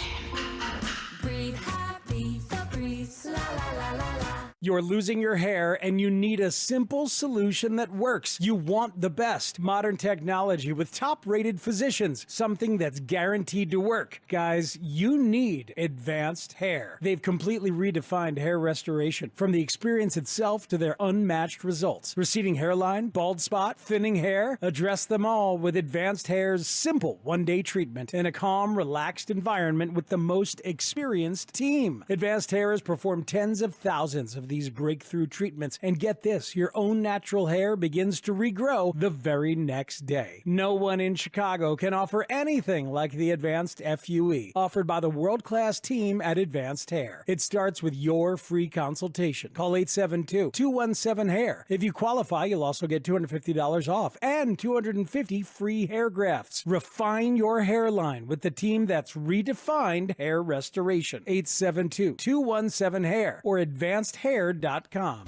Breathe happy, Febreze, la la la la la. You're losing your hair and you need a simple solution that works. You want the best. Modern technology with top-rated physicians. Something that's guaranteed to work. Guys, you need advanced hair. They've completely redefined hair restoration. From the experience itself to their unmatched results. Receding hairline, bald spot, thinning hair. Address them all with Advanced Hair's simple one-day treatment in a calm, relaxed environment with the most experienced team. Advanced Hair has performed tens of thousands of these breakthrough treatments, and get this, your own natural hair begins to regrow the very next day. No one in Chicago can offer anything like the Advanced FUE, offered by the world-class team at Advanced Hair. It starts with your free consultation. Call 872-217-HAIR. If you qualify, you'll also get $250 off and 250 free hair grafts. Refine your hairline with the team that's redefined hair restoration. 872-217-HAIR or advancedhair.com.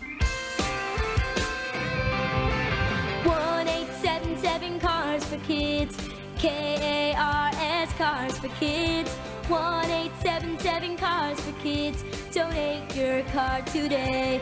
1-877 Cars for Kids. KARS Cars for Kids. 1-877 Cars for Kids. Donate your car today.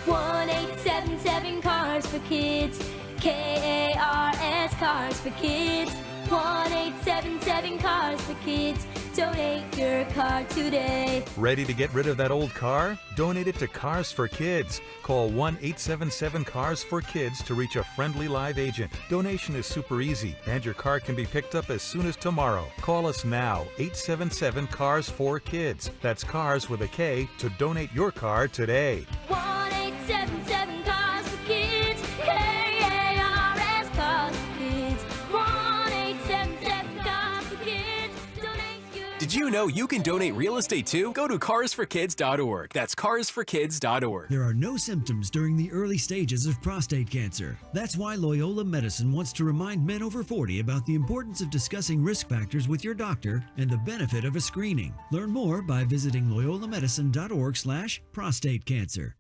1-877 Cars for Kids. KARS Cars for Kids. 1-877 Cars for Kids. Donate your car today. Ready to get rid of that old car? Donate it to Cars for Kids. Call 1-877-CARS-FOR-KIDS to reach a friendly live agent. Donation is super easy, and your car can be picked up as soon as tomorrow. Call us now, 877-CARS-FOR-KIDS. That's cars with a K to donate your car today. 1-877 Cars for Kids. KARS Cars for Kids. 1-877 Cars for Kids. Donate your. Did you know you can donate real estate too? Go to carsforkids.org. That's carsforkids.org. There are no symptoms during the early stages of prostate cancer. That's why Loyola Medicine wants to remind men over 40 about the importance of discussing risk factors with your doctor and the benefit of a screening. Learn more by visiting loyolamedicine.org/prostate cancer.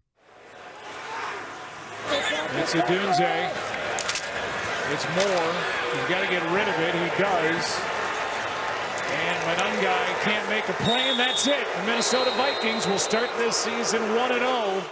It's a Dunze. It's Moore. He's got to get rid of it. He does. And Manungai can't make a play, and that's it. The Minnesota Vikings will start this season 1-0.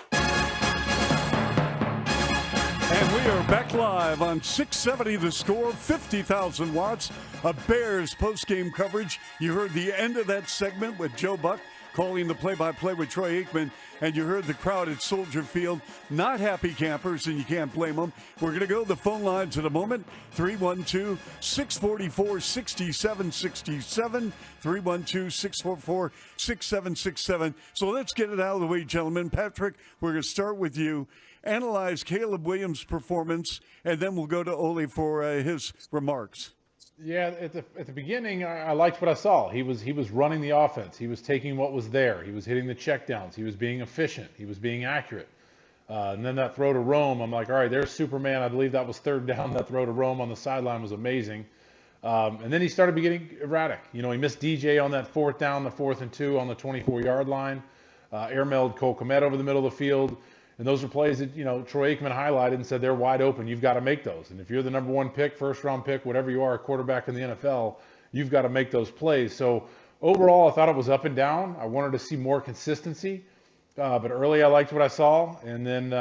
And we are back live on 670 The Score, 50,000 watts of Bears postgame coverage. You heard the end of that segment with Joe Buck calling the play-by-play with Troy Aikman, and you heard the crowd at Soldier Field. Not happy campers, and you can't blame them. We're going to go to the phone lines in a moment. 312-644-6767, 312-644-6767. So let's get it out of the way, gentlemen. Patrick, we're going to start with you. Analyze Caleb Williams' performance, and then we'll go to Ole for his remarks. Yeah, at the beginning, I liked what I saw. He was running the offense. He was taking what was there. He was hitting the checkdowns. He was being efficient. He was being accurate. And then that throw to Rome, I'm like, all right, there's Superman. I believe that was third down. That throw to Rome on the sideline was amazing. And then he started getting erratic. You know, he missed DJ on that fourth down, the 4th and 2 on the 24-yard line. Airmailed Cole Kmet over the middle of the field. And those are plays that, you know, Troy Aikman highlighted and said they're wide open. You've got to make those. And if you're the number 1 pick, first-round pick, whatever you are, a quarterback in the NFL, you've got to make those plays. So overall, I thought it was up and down. I wanted to see more consistency. But early, I liked what I saw. And then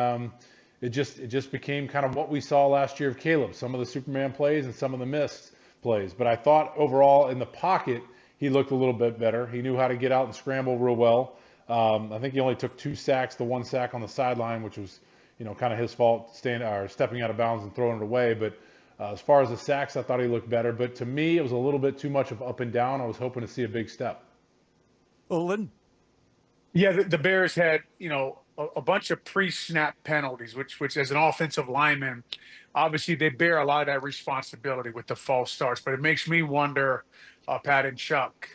it just became kind of what we saw last year of Caleb, some of the Superman plays and some of the missed plays. But I thought overall in the pocket, he looked a little bit better. He knew how to get out and scramble real well. I think he only took 2 sacks, the 1 sack on the sideline, which was, you know, kind of his fault, stepping out of bounds and throwing it away. But as far as the sacks, I thought he looked better. But to me, it was a little bit too much of up and down. I was hoping to see a big step. Olin? Yeah, the Bears had, you know, a bunch of pre-snap penalties, which as an offensive lineman, obviously they bear a lot of that responsibility with the false starts. But it makes me wonder, Pat and Chuck,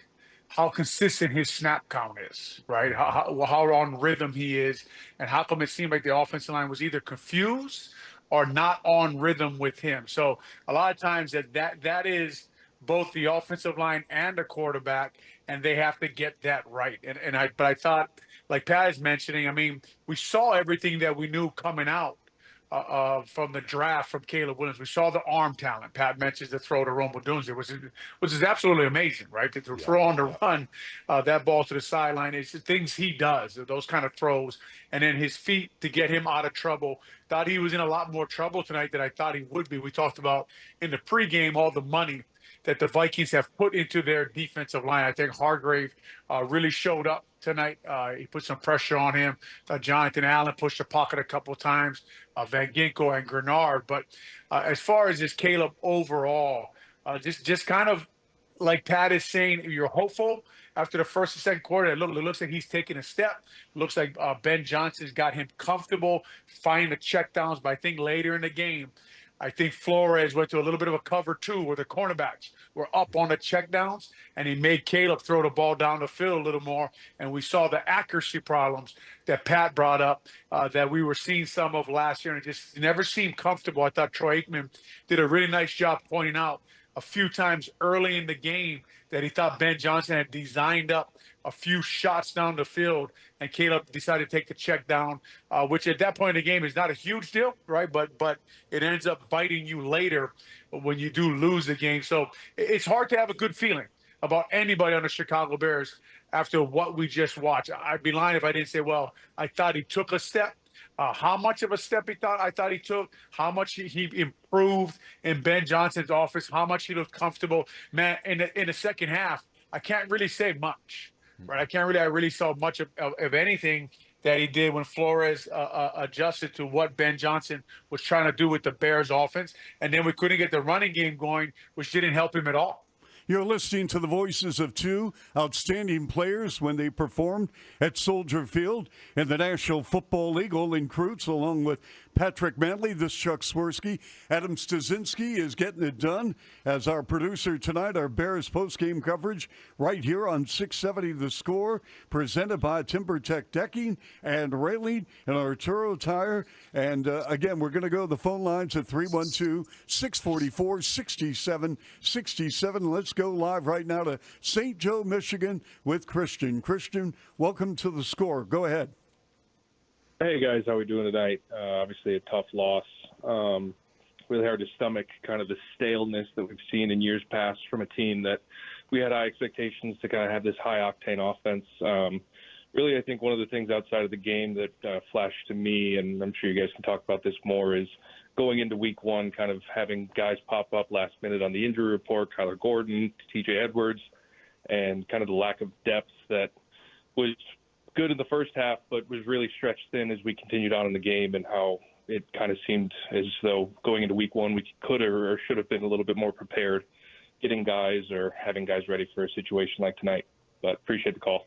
how consistent his snap count is, right? How on rhythm he is, and how come it seemed like the offensive line was either confused or not on rhythm with him. So a lot of times that is both the offensive line and the quarterback, and they have to get that right. But I thought, like Pat is mentioning, I mean, we saw everything that we knew coming out from the draft from Caleb Williams. We saw the arm talent. Pat mentions the throw to Rome Odunze, which is absolutely amazing, right? The throw on the run, that ball to the sideline, it's the things he does, those kind of throws. And then his feet to get him out of trouble. Thought he was in a lot more trouble tonight than I thought he would be. We talked about in the pregame all the money that the Vikings have put into their defensive line. I think Hargrave really showed up tonight. He put some pressure on him. Jonathan Allen pushed the pocket a couple of times, Van Ginkel and Grenard. But as far as this Caleb overall, just kind of like Pat is saying, you're hopeful after the first and second quarter, it looks like he's taking a step. Looks like Ben Johnson's got him comfortable, finding the checkdowns. But I think later in the game, I think Flores went to a little bit of a cover 2 where the cornerbacks were up on the checkdowns, and he made Caleb throw the ball down the field a little more. And we saw the accuracy problems that Pat brought up that we were seeing some of last year, and it just never seemed comfortable. I thought Troy Aikman did a really nice job pointing out a few times early in the game that he thought Ben Johnson had designed up a few shots down the field, and Caleb decided to take the check down, which at that point in the game is not a huge deal, right? But it ends up biting you later when you do lose the game. So it's hard to have a good feeling about anybody on the Chicago Bears after what we just watched. I'd be lying if I didn't say, well, I thought he took a step. How much of a step I thought he took, how much he improved in Ben Johnson's office, how much he looked comfortable. Man, in the second half, I can't really say much, right? I really saw much of anything that he did when Flores adjusted to what Ben Johnson was trying to do with the Bears offense. And then we couldn't get the running game going, which didn't help him at all. You're listening to the voices of two outstanding players when they performed at Soldier Field in the National Football League. Olin Kreutz, along with Patrick Mantley, this Chuck Swirsky. Adam Stasinski is getting it done as our producer tonight. Our Bears postgame coverage right here on 670 The Score, presented by TimberTech Decking and Railing and Arturo Tire. And again, we're going to go to the phone lines at 312-644-6767. Let's go live right now to St. Joe, Michigan with Christian. Christian, welcome to The Score. Go ahead. Hey, guys. How are we doing tonight? Obviously a tough loss. Really hard to stomach kind of the staleness that we've seen in years past from a team that we had high expectations to kind of have this high-octane offense. Really, I think one of the things outside of the game that flashed to me, and I'm sure you guys can talk about this more, is going into week one, kind of having guys pop up last minute on the injury report, Kyler Gordon, TJ Edwards, and kind of the lack of depth that was good in the first half, but was really stretched thin as we continued on in the game, and how it kind of seemed as though going into week one, we could or should have been a little bit more prepared, getting guys or having guys ready for a situation like tonight. But appreciate the call.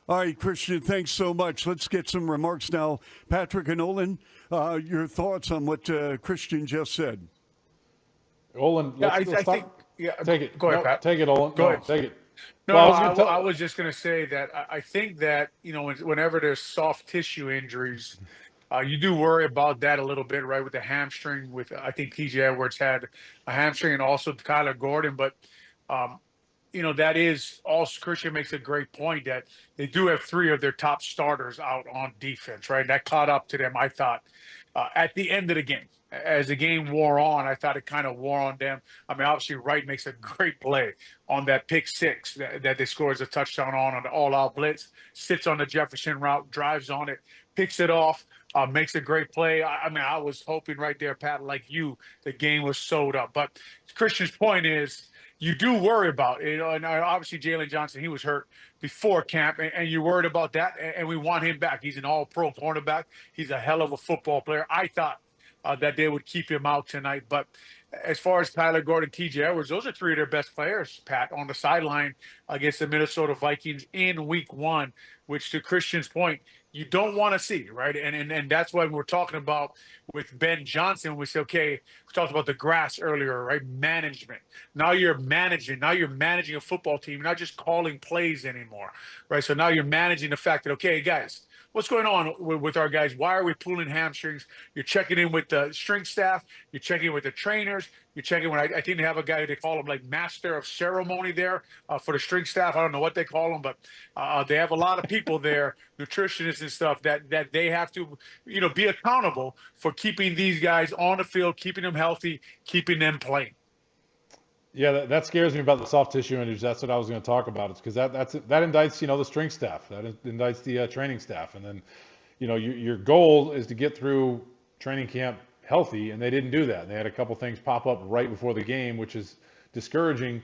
All right, Christian, thanks so much. Let's get some remarks now. Patrick and Olin, your thoughts on what Christian just said. Olin, I let's think, take it. Go ahead, Pat. Take it, Olin. Go ahead. Take it. No, well, I was just going to say that I think that, whenever there's soft tissue injuries, you do worry about that a little bit, right, with the hamstring. I think TJ Edwards had a hamstring, and also Kyler Gordon. But, that is also, Christian makes a great point that they do have 3 of their top starters out on defense, right? That caught up to them, I thought, at the end of the game. As the game wore on, I thought it kind of wore on them. I mean, obviously, Wright makes a great play on that pick 6 that they scores a touchdown on the all-out blitz, sits on the Jefferson route, drives on it, picks it off, makes a great play. I mean, I was hoping right there, Pat, like you, the game was sewed up. But Christian's point is, you do worry about it, and obviously Jalen Johnson, he was hurt before camp, and you're worried about that, and we want him back. He's an all-pro cornerback. He's a hell of a football player. I thought that they would keep him out tonight. But as far as Kyler Gordon, TJ Edwards, those are 3 of their best players, Pat, on the sideline against the Minnesota Vikings in week 1, which, to Christian's point, you don't want to see, right? And that's why we're talking about with Ben Johnson. We say, okay, we talked about the grass earlier, right? Management. Now you're managing a football team. You're not just calling plays anymore, right? So now you're managing the fact that, okay, guys, what's going on with our guys? Why are we pulling hamstrings? You're checking in with the strength staff. You're checking in with the trainers. You're checking when I think they have a guy, they call him like master of ceremony there for the strength staff. I don't know what they call him, but they have a lot of people there, nutritionists and stuff, that they have to, be accountable for keeping these guys on the field, keeping them healthy, keeping them playing. Yeah, that scares me about the soft tissue injuries. That's what I was going to talk about. It's because that indicts, the strength staff, that indicts the training staff, and then, your goal is to get through training camp healthy, and they didn't do that. They had a couple things pop up right before the game, which is discouraging.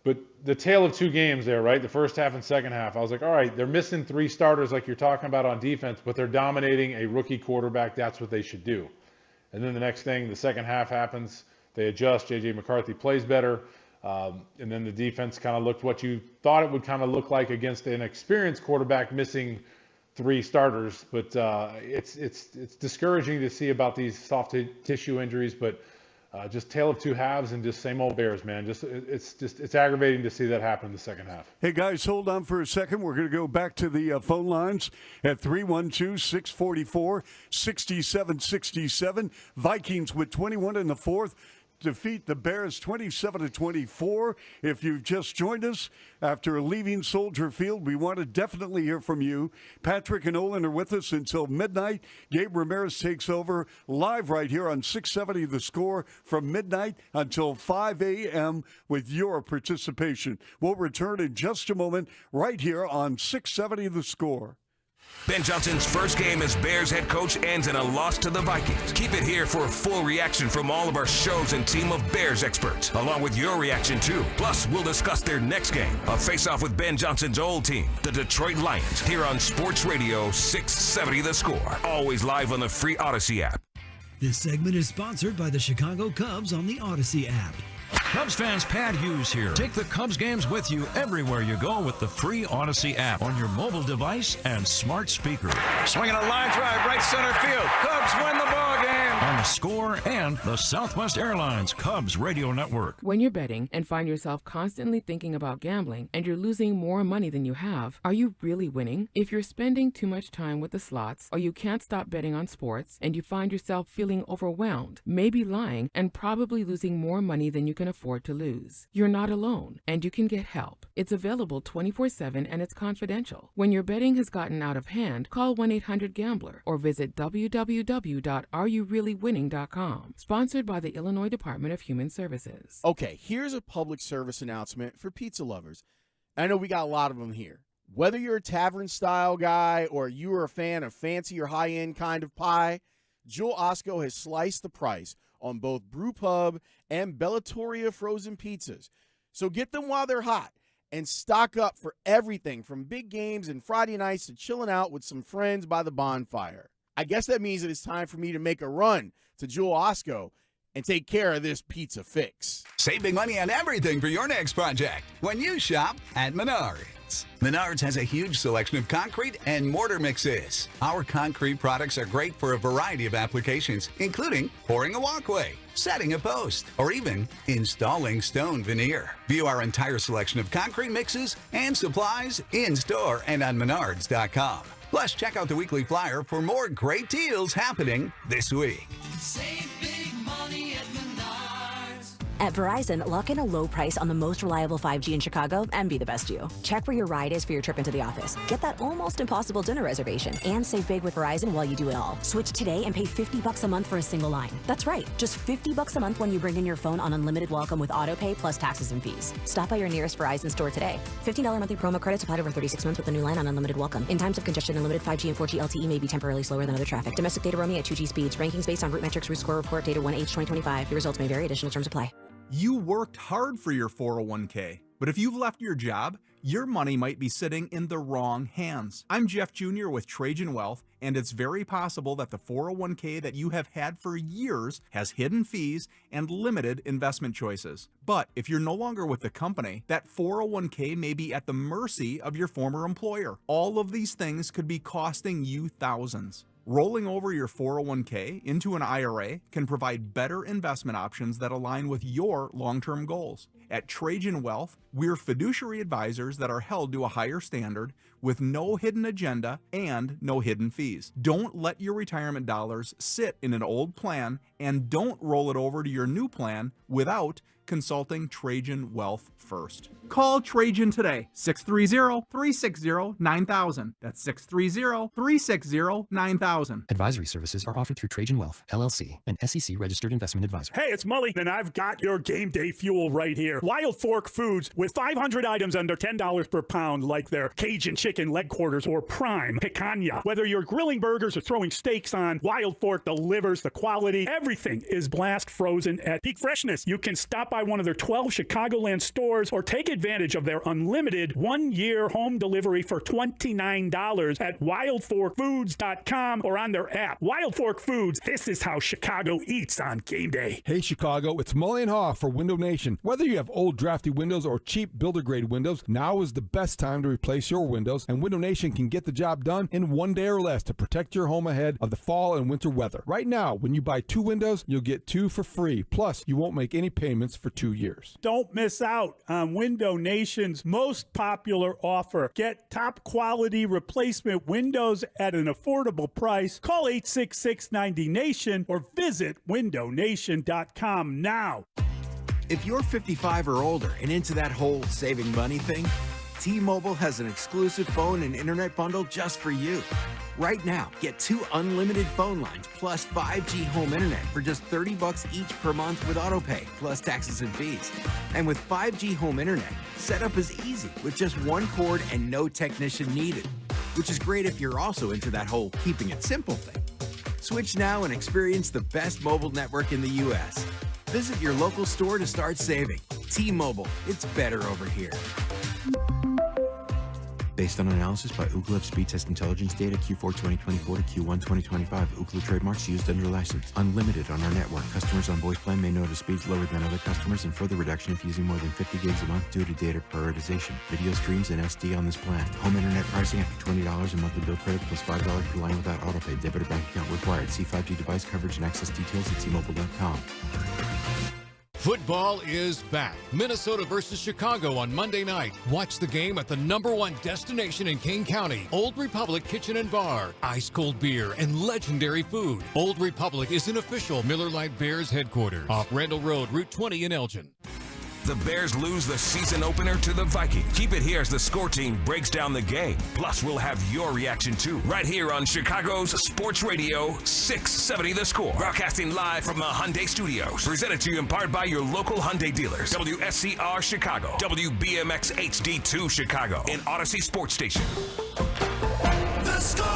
But the tale of 2 games there, right? The first half and second half, I was like, all right, they're missing 3 starters like you're talking about on defense, but they're dominating a rookie quarterback. That's what they should do. And then the next thing, the second half happens. They adjust. J.J. McCarthy plays better. And then the defense kind of looked what you thought it would kind of look like against an experienced quarterback missing 3 starters. But it's discouraging to see about these soft tissue injuries, but just tale of two halves and just same old Bears, man. It's aggravating to see that happen in the second half. Hey, guys, hold on for a second. We're going to go back to the phone lines at 312-644-6767. Vikings with 21 in the fourth. Defeat the Bears 27-24. If you've just joined us after leaving Soldier Field, we want to definitely hear from you. Patrick and Olin are with us until midnight. Gabe Ramirez takes over live right here on 670 The Score from midnight until 5 a.m. with your participation. We'll return in just a moment right here on 670 The Score. Ben Johnson's first game as Bears head coach ends in a loss to the Vikings. Keep it here for a full reaction from all of our shows and team of Bears experts, along with your reaction too. Plus, we'll discuss their next game, a face-off with Ben Johnson's old team, the Detroit Lions, here on Sports Radio 670 The Score. Always live on the free Odyssey app. This segment is sponsored by the Chicago Cubs on the Odyssey app. Cubs fans, Pat Hughes here. Take the Cubs games with you everywhere you go with the free Odyssey app on your mobile device and smart speaker. Swinging a line drive, right center field. Cubs win the ball game. On The Score and the Southwest Airlines Cubs Radio Network. When you're betting and find yourself constantly thinking about gambling and you're losing more money than you have, are you really winning? If you're spending too much time with the slots or you can't stop betting on sports and you find yourself feeling overwhelmed, maybe lying, and probably losing more money than you can afford to lose. You're not alone, and you can get help. It's available 24/7 and it's confidential. When your betting has gotten out of hand, call 1-800-GAMBLER or visit www.areyoureallywinning.com. Sponsored by the Illinois Department of Human Services. Okay, here's a public service announcement for pizza lovers. I know we got a lot of them here. Whether you're a tavern-style guy or you are a fan of fancy or high-end kind of pie, Joel Osco has sliced the price on both Brew Pub and Bellatoria frozen pizzas. So get them while they're hot and stock up for everything from big games and Friday nights to chilling out with some friends by the bonfire. I guess that means that it's time for me to make a run to Joel Osco and take care of this pizza fix. Save big money on everything for your next project when you shop at Menards. Menards has a huge selection of concrete and mortar mixes. Our concrete products are great for a variety of applications, including pouring a walkway, setting a post, or even installing stone veneer. View our entire selection of concrete mixes and supplies in-store and on Menards.com. Plus, check out the weekly flyer for more great deals happening this week. Save big money at Menards. At Verizon, lock in a low price on the most reliable 5G in Chicago and be the best you. Check where your ride is for your trip into the office. Get that almost impossible dinner reservation and save big with Verizon while you do it all. Switch today and pay $50 a month for a single line. That's right, just $50 a month when you bring in your phone on unlimited welcome with auto pay plus taxes and fees. Stop by your nearest Verizon store today. $15 monthly promo credits applied over 36 months with a new line on unlimited welcome. In times of congestion, unlimited 5G and 4G LTE may be temporarily slower than other traffic. Domestic data roaming at 2G speeds. Rankings based on root metrics. Root score report data 1H 2025. The results may vary. Additional terms apply. You worked hard for your 401k, but if you've left your job, your money might be sitting in the wrong hands. I'm Jeff Jr. with Trajan Wealth, and it's very possible that the 401k that you have had for years has hidden fees and limited investment choices. But if you're no longer with the company, that 401k may be at the mercy of your former employer. All of these things could be costing you thousands. Rolling over your 401k into an IRA can provide better investment options that align with your long-term goals. At Trajan Wealth, we're fiduciary advisors that are held to a higher standard with no hidden agenda and no hidden fees. Don't let your retirement dollars sit in an old plan and don't roll it over to your new plan without consulting Trajan Wealth first. Call Trajan today, 630-360-9000. That's 630-360-9000. Advisory services are offered through Trajan Wealth, LLC, an SEC-registered investment advisor. Hey, it's Mully, and I've got your game day fuel right here. Wild Fork Foods with 500 items under $10 per pound, like their Cajun chicken chicken leg quarters or prime picanha. Whether you're grilling burgers or throwing steaks on, Wild Fork delivers the quality. Everything is blast frozen at peak freshness. You can stop by one of their 12 Chicagoland stores or take advantage of their unlimited 1-year home delivery for $29 at wildforkfoods.com or on their app. Wild Fork Foods, this is how Chicago eats on game day. Hey Chicago, it's Mully and Haugh for Window Nation. Whether you have old drafty windows or cheap builder-grade windows, now is the best time to replace your windows, and Window Nation can get the job done in 1 day or less to protect your home ahead of the fall and winter weather. Right now, when you buy 2 windows, you'll get 2 for free. Plus, you won't make any payments for 2 years. Don't miss out on Window Nation's most popular offer. Get top quality replacement windows at an affordable price. Call 866-90-NATION or visit windownation.com now. If you're 55 or older and into that whole saving money thing, T-Mobile has an exclusive phone and internet bundle just for you. Right now, get 2 unlimited phone lines plus 5G home internet for just $30 each per month with autopay, plus taxes and fees. And with 5G home internet, setup is easy with just 1 cord and no technician needed, which is great if you're also into that whole keeping it simple thing. Switch now and experience the best mobile network in the U.S. Visit your local store to start saving. T-Mobile, it's better over here. Based on analysis by Ookla Speed Test Intelligence data Q4 2024 to Q1 2025. Ookla trademarks used under license. Unlimited on our network. Customers on voice plan may notice speeds lower than other customers and further reduction if using more than 50 gigs a month due to data prioritization. Video streams and SD on this plan. Home internet pricing after $20 a monthly bill credit plus $5 per line without autopay. Debit or bank account required. See 5G device coverage and access details at tmobile.com. Football is back. Minnesota versus Chicago on Monday night. Watch the game at the #1 destination in King County, Old Republic Kitchen and Bar. Ice cold beer and legendary food. Old Republic is an official Miller Lite Bears headquarters off Randall Road, Route 20 in Elgin. The Bears lose the season opener to the Vikings. Keep it here as the score team breaks down the game. Plus, we'll have your reaction too, right here on Chicago's Sports Radio 670 The Score. Broadcasting live from the Hyundai Studios. Presented to you in part by your local Hyundai dealers. WSCR Chicago, WBMX HD2 Chicago, and Odyssey Sports Station. The Score!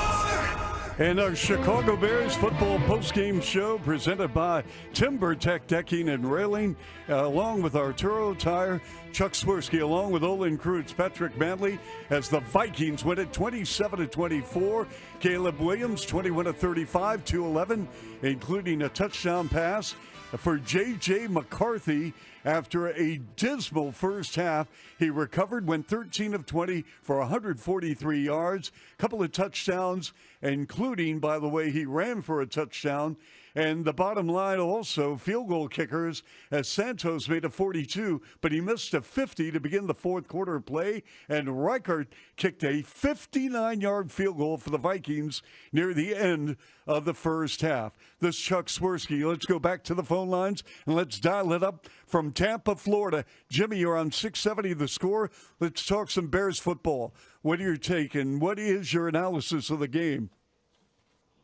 And our Chicago Bears football postgame show presented by TimberTech Decking and Railing, along with Arturo Tire, Chuck Swirsky, along with Olin Kreutz, Patrick Manley, as the Vikings win it 27-24. Caleb Williams, 21-35, 211, including a touchdown pass for J.J. McCarthy. After a dismal first half, he recovered, went 13 of 20 for 143 yards, couple of touchdowns, including, by the way, he ran for a touchdown. And the bottom line also, field goal kickers, as Santos made a 42, but he missed a 50 to begin the fourth quarter play, and Reichert kicked a 59-yard field goal for the Vikings near the end of the first half. This is Chuck Swirsky. Let's go back to the phone lines, and let's dial it up from Tampa, Florida. Jimmy, you're on 670 The Score. Let's talk some Bears football. What are your take, and what is your analysis of the game?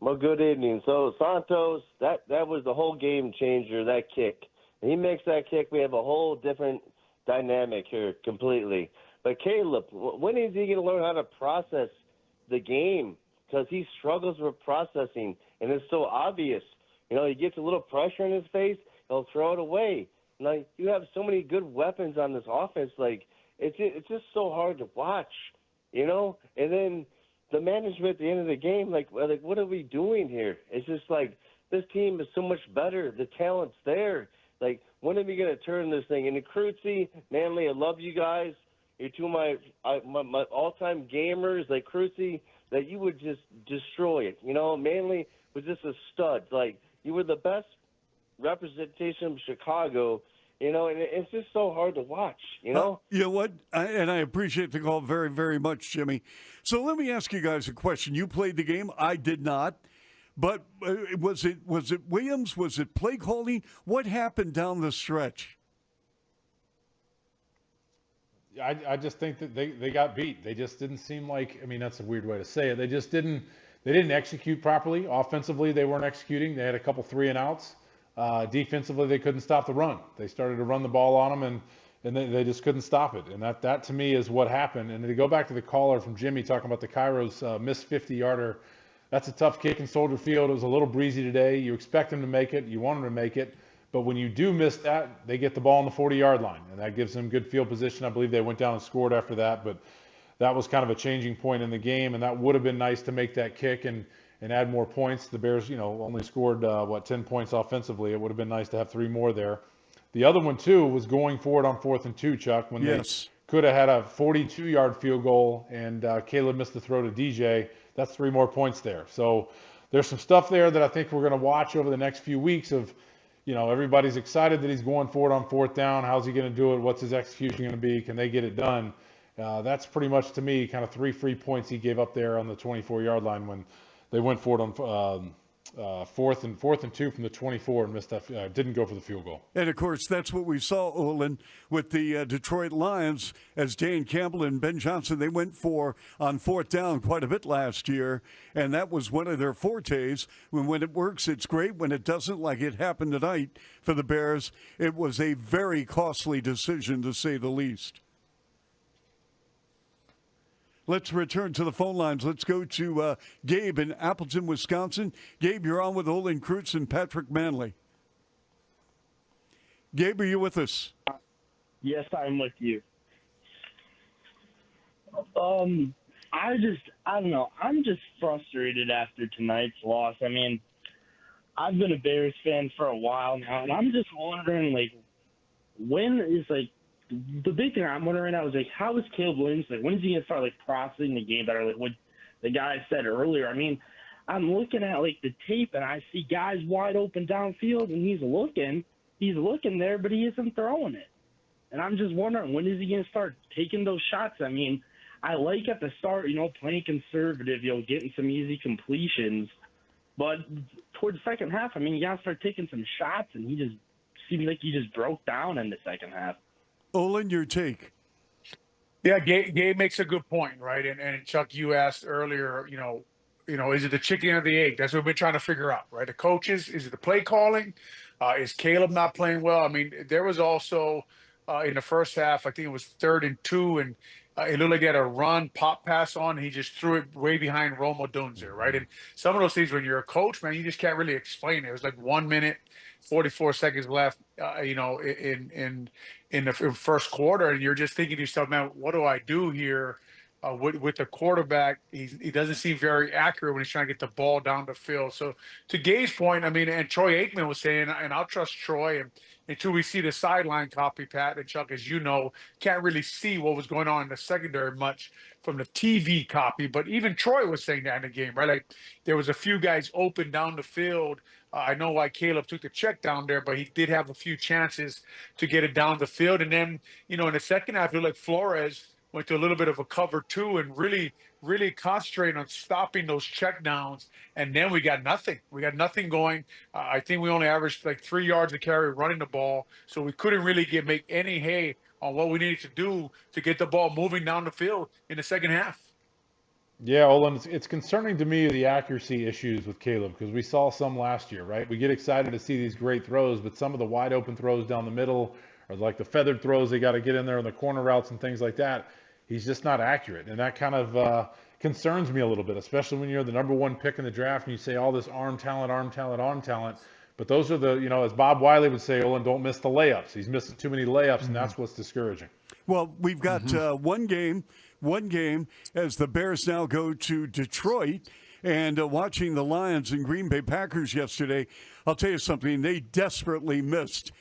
Well, good evening. So Santos, that was the whole game changer, that kick. He makes that kick, we have a whole different dynamic here completely. But Caleb, when is he going to learn how to process the game? Because he struggles with processing, and it's so obvious. You know, he gets a little pressure in his face, he'll throw it away. Like, you have so many good weapons on this offense. Like, it's just so hard to watch, you know? And then the management at the end of the game, like what are we doing here? It's just like, this team is so much better. The talent's there. Like, when are we going to turn this thing? And the Kreutzy, Manley, I love you guys. You're two of my all-time gamers. Like, Kreutzy, that you would just destroy it. You know, Manley was just a stud. Like, you were the best representation of Chicago. You know, and it's just so hard to watch, you know? You know what? And I appreciate the call very, very much, Jimmy. So let me ask you guys a question. You played the game. I did not. But was it Williams? Was it play calling? What happened down the stretch? I just think that they got beat. They just didn't seem like, I mean, that's a weird way to say it. They didn't execute properly. Offensively, they weren't executing. They had a couple 3-and-outs. Defensively, they couldn't stop the run. They started to run the ball on them, and they just couldn't stop it. And that to me is what happened. And to go back to the caller from Jimmy talking about the Kairos missed 50-yarder, that's a tough kick in Soldier Field. It was a little breezy today. You expect them to make it. You want them to make it. But when you do miss that, they get the ball on the 40-yard line, and that gives them good field position. I believe they went down and scored after that, but that was kind of a changing point in the game, and that would have been nice to make that kick and add more points. The Bears, only scored, 10 points offensively. It would have been nice to have 3 more there. The other one, too, was going forward on 4th and 2, Chuck, when they could have had a 42-yard field goal, and Caleb missed the throw to DJ. That's 3 more points there. So there's some stuff there that I think we're going to watch over the next few weeks of, everybody's excited that he's going forward on 4th down. How's he going to do it? What's his execution going to be? Can they get it done? That's pretty much, to me, kind of 3 free points he gave up there on the 24-yard line when they went forward on 4th and 2 from the 24 and missed that, didn't go for the field goal. And, of course, that's what we saw, Olin, with the Detroit Lions as Dan Campbell and Ben Johnson, they went for on 4th down quite a bit last year, and that was one of their fortes. When it works, it's great. When it doesn't, like it happened tonight for the Bears, it was a very costly decision, to say the least. Let's return to the phone lines. Let's go to Gabe in Appleton, Wisconsin. Gabe, you're on with Olin Kreutz and Patrick Manley. Gabe, are you with us? Yes, I'm with you. I don't know. I'm just frustrated after tonight's loss. I mean, I've been a Bears fan for a while now, and I'm just wondering, when is, the big thing I'm wondering right now is, how is Caleb Williams, when is he going to start, processing the game better, what the guy said earlier? I mean, I'm looking at, the tape, and I see guys wide open downfield, and he's looking there, but he isn't throwing it. And I'm just wondering, when is he going to start taking those shots? I mean, I like at the start, playing conservative, getting some easy completions. But towards the second half, I mean, you got to start taking some shots, and he just seemed like he just broke down in the second half. Olin, your take. Yeah, Gabe makes a good point, right? And Chuck, you asked earlier, is it the chicken or the egg? That's what we've been trying to figure out, right? The coaches, is it the play calling? Is Caleb not playing well? I mean, there was also in the first half, I think it was 3rd and 2, and it looked like he had a run pop pass on. And he just threw it way behind Roma Dunzer, right? And some of those things, when you're a coach, man, you just can't really explain it. It was 1 minute, 44 seconds left, in the first quarter, and you're just thinking to yourself, man, what do I do here with the quarterback? He doesn't seem very accurate when he's trying to get the ball down the field. So to Gabe's point, I mean, and Troy Aikman was saying, and I'll trust Troy until we see the sideline copy, Pat and Chuck, as you know, can't really see what was going on in the secondary much from the TV copy. But even Troy was saying that in the game, right? There was a few guys open down the field. I know why Caleb took the check down there, but he did have a few chances to get it down the field. And then, in the second half, it looked like Flores went to a little bit of a cover 2 and really concentrated on stopping those check downs. And then we got nothing. We got nothing going. I think we only averaged 3 yards a carry running the ball. So we couldn't really make any hay on what we needed to do to get the ball moving down the field in the second half. Yeah, Olin, it's concerning to me, the accuracy issues with Caleb, because we saw some last year, right? We get excited to see these great throws, but some of the wide open throws down the middle, or the feathered throws, they got to get in there on the corner routes and things like that. He's just not accurate, and that kind of concerns me a little bit, especially when you're the number 1 pick in the draft and you say all this arm talent. But those are the, as Bob Wiley would say, Olin, don't miss the layups. He's missing too many layups, and that's what's discouraging. Well, we've got one game as the Bears now go to Detroit. And watching the Lions and Green Bay Packers yesterday, I'll tell you something, they desperately missed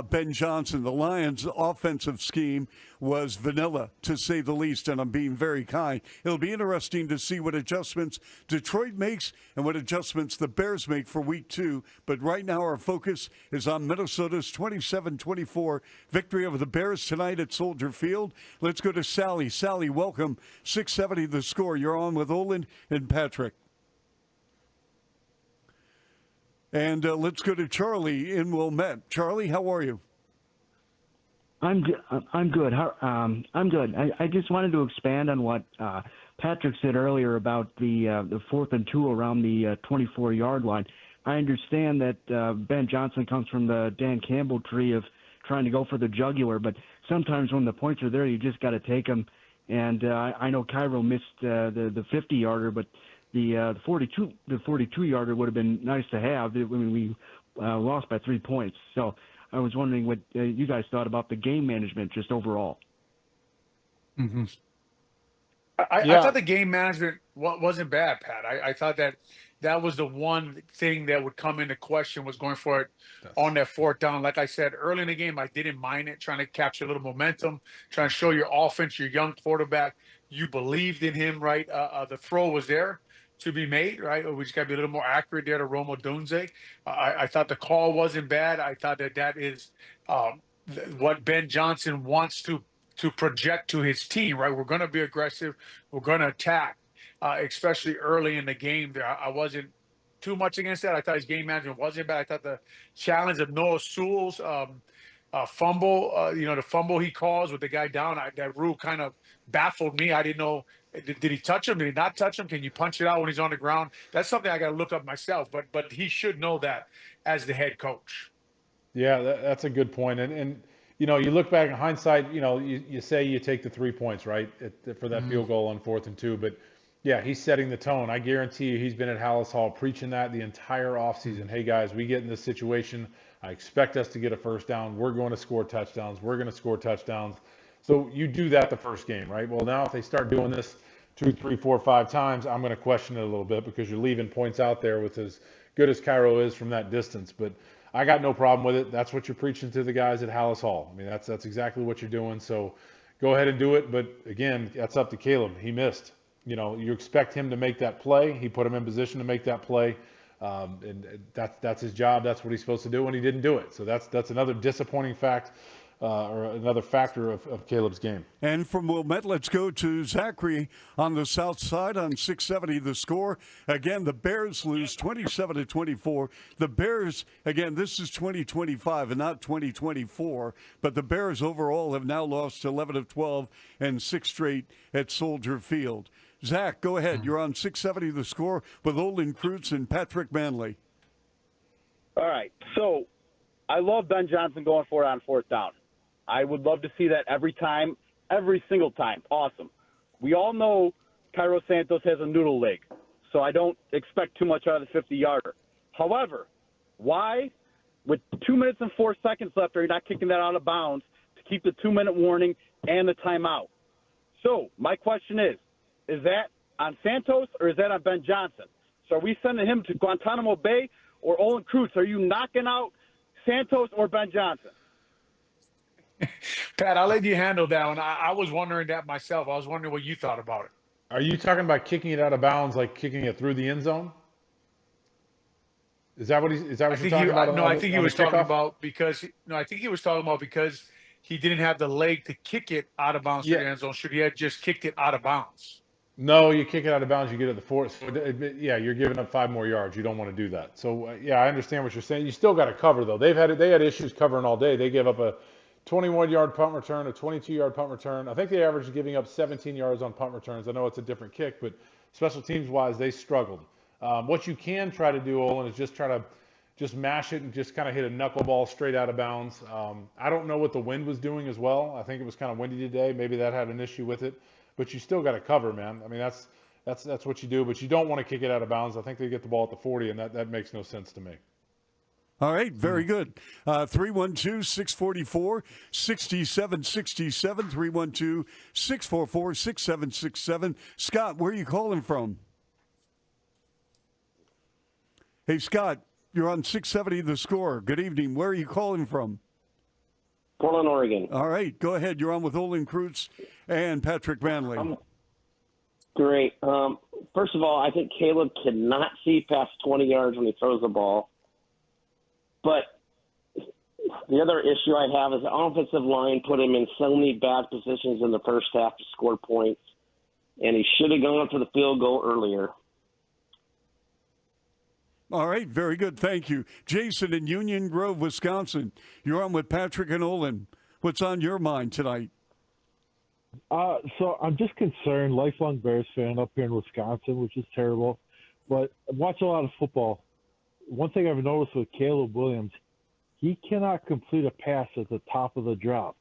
Ben Johnson. The Lions' offensive scheme was vanilla, to say the least, and I'm being very kind. It'll be interesting to see what adjustments Detroit makes and what adjustments the Bears make for Week 2. But right now our focus is on Minnesota's 27-24 victory over the Bears tonight at Soldier Field. Let's go to Sally. Sally, welcome. 670 The Score. You're on with Olin and Patrick. And let's go to Charlie in Wilmette. Charlie, how are you? I'm good. I'm good. I just wanted to expand on what Patrick said earlier about the 4th and 2 around the 24-yard line. I understand that Ben Johnson comes from the Dan Campbell tree of trying to go for the jugular, but sometimes when the points are there, you just got to take them. And I know Cairo missed the 50-yarder, but the 42-yarder would have been nice to have. When we lost by 3 points. So I was wondering what you guys thought about the game management just overall. Mm-hmm. I thought the game management wasn't bad, Pat. I thought that was the one thing that would come into question was going for it on that fourth down. Like I said, early in the game, I didn't mind it, trying to capture a little momentum, trying to show your offense, your young quarterback, you believed in him, right? The throw was there to be made, right? We just got to be a little more accurate there to Rome Odunze. I thought the call wasn't bad. I thought that is what Ben Johnson wants to project to his team, right? We're going to be aggressive. We're going to attack, especially early in the game there. I wasn't too much against that. I thought his game management wasn't bad. I thought the challenge of Noah Sewell's fumble, the fumble he caused with the guy down, that rule kind of baffled me. I didn't know, did he touch him? Did he not touch him? Can you punch it out when he's on the ground? That's something I got to look up myself, but he should know that as the head coach. Yeah, that's a good point. And you look back in hindsight, you say you take the 3 points, right, for that field goal on 4th and 2. But, yeah, he's setting the tone. I guarantee you he's been at Haugh preaching that the entire offseason. Hey, guys, we get in this situation. I expect us to get a first down. We're going to score touchdowns. We're going to score touchdowns. So you do that the first game, right? Well, now if they start doing this 2, 3, 4, 5 times, I'm going to question it a little bit because you're leaving points out there with as good as Cairo is from that distance. But I got no problem with it. That's what you're preaching to the guys at Haugh. I mean, that's exactly what you're doing. So go ahead and do it. But again, that's up to Caleb. He missed. You expect him to make that play. He put him in position to make that play. And that's his job. That's what he's supposed to do, and he didn't do it. So that's another disappointing fact. Or another factor of Caleb's game. And from Wilmette, let's go to Zachary on the south side on 670 The Score. Again, the Bears lose 27-24. The Bears, again, this is 2025 and not 2024, but the Bears overall have now lost 11 of 12 and 6 straight at Soldier Field. Zach, go ahead. You're on 670 The Score with Olin Kreutz and Patrick Manley. All right, so I love Ben Johnson going for it on 4th down. I would love to see that every single time. Awesome. We all know Cairo Santos has a noodle leg, so I don't expect too much out of the 50-yarder. However, why, with 2 minutes and 4 seconds left, are you not kicking that out of bounds to keep the 2-minute warning and the timeout? So my question is that on Santos or is that on Ben Johnson? So are we sending him to Guantanamo Bay or Olin Kreutz? Are you knocking out Santos or Ben Johnson? Pat, I'll let you handle that one. I was wondering that myself. I was wondering what you thought about it. Are you talking about kicking it out of bounds, like kicking it through the end zone? Is that what you're talking about? No, I think he was talking about because he didn't have the leg to kick it out of bounds to the end zone. Should he have just kicked it out of bounds? No, you kick it out of bounds, you get it the 4th. So, yeah, you're giving up 5 more yards. You don't want to do that. So, yeah, I understand what you're saying. You still got to cover, though. They had issues covering all day. They gave up a 21-yard punt return, a 22-yard punt return. I think they averaged giving up 17 yards on punt returns. I know it's a different kick, but special teams-wise, they struggled. What you can try to do, Olin, is just try to mash it and just kind of hit a knuckleball straight out of bounds. I don't know what the wind was doing as well. I think it was kind of windy today. Maybe that had an issue with it. But you still got to cover, man. I mean, that's what you do. But you don't want to kick it out of bounds. I think they get the ball at the 40, and that makes no sense to me. All right, very good. 312-644-6767, 312-644-6767. Scott, where are you calling from? Hey, Scott, you're on 670 The Score. Good evening. Where are you calling from? Portland, Oregon. All right, go ahead. You're on with Olin Kreutz and Patrick Manley. Great. First of all, I think Caleb cannot see past 20 yards when he throws the ball. But the other issue I have is the offensive line put him in so many bad positions in the first half to score points, and he should have gone for the field goal earlier. All right, very good. Thank you. Jason in Union Grove, Wisconsin. You're on with Patrick and Olin. What's on your mind tonight? So I'm just concerned, lifelong Bears fan up here in Wisconsin, which is terrible, but I watch a lot of football. One thing I've noticed with Caleb Williams, he cannot complete a pass at the top of the drop.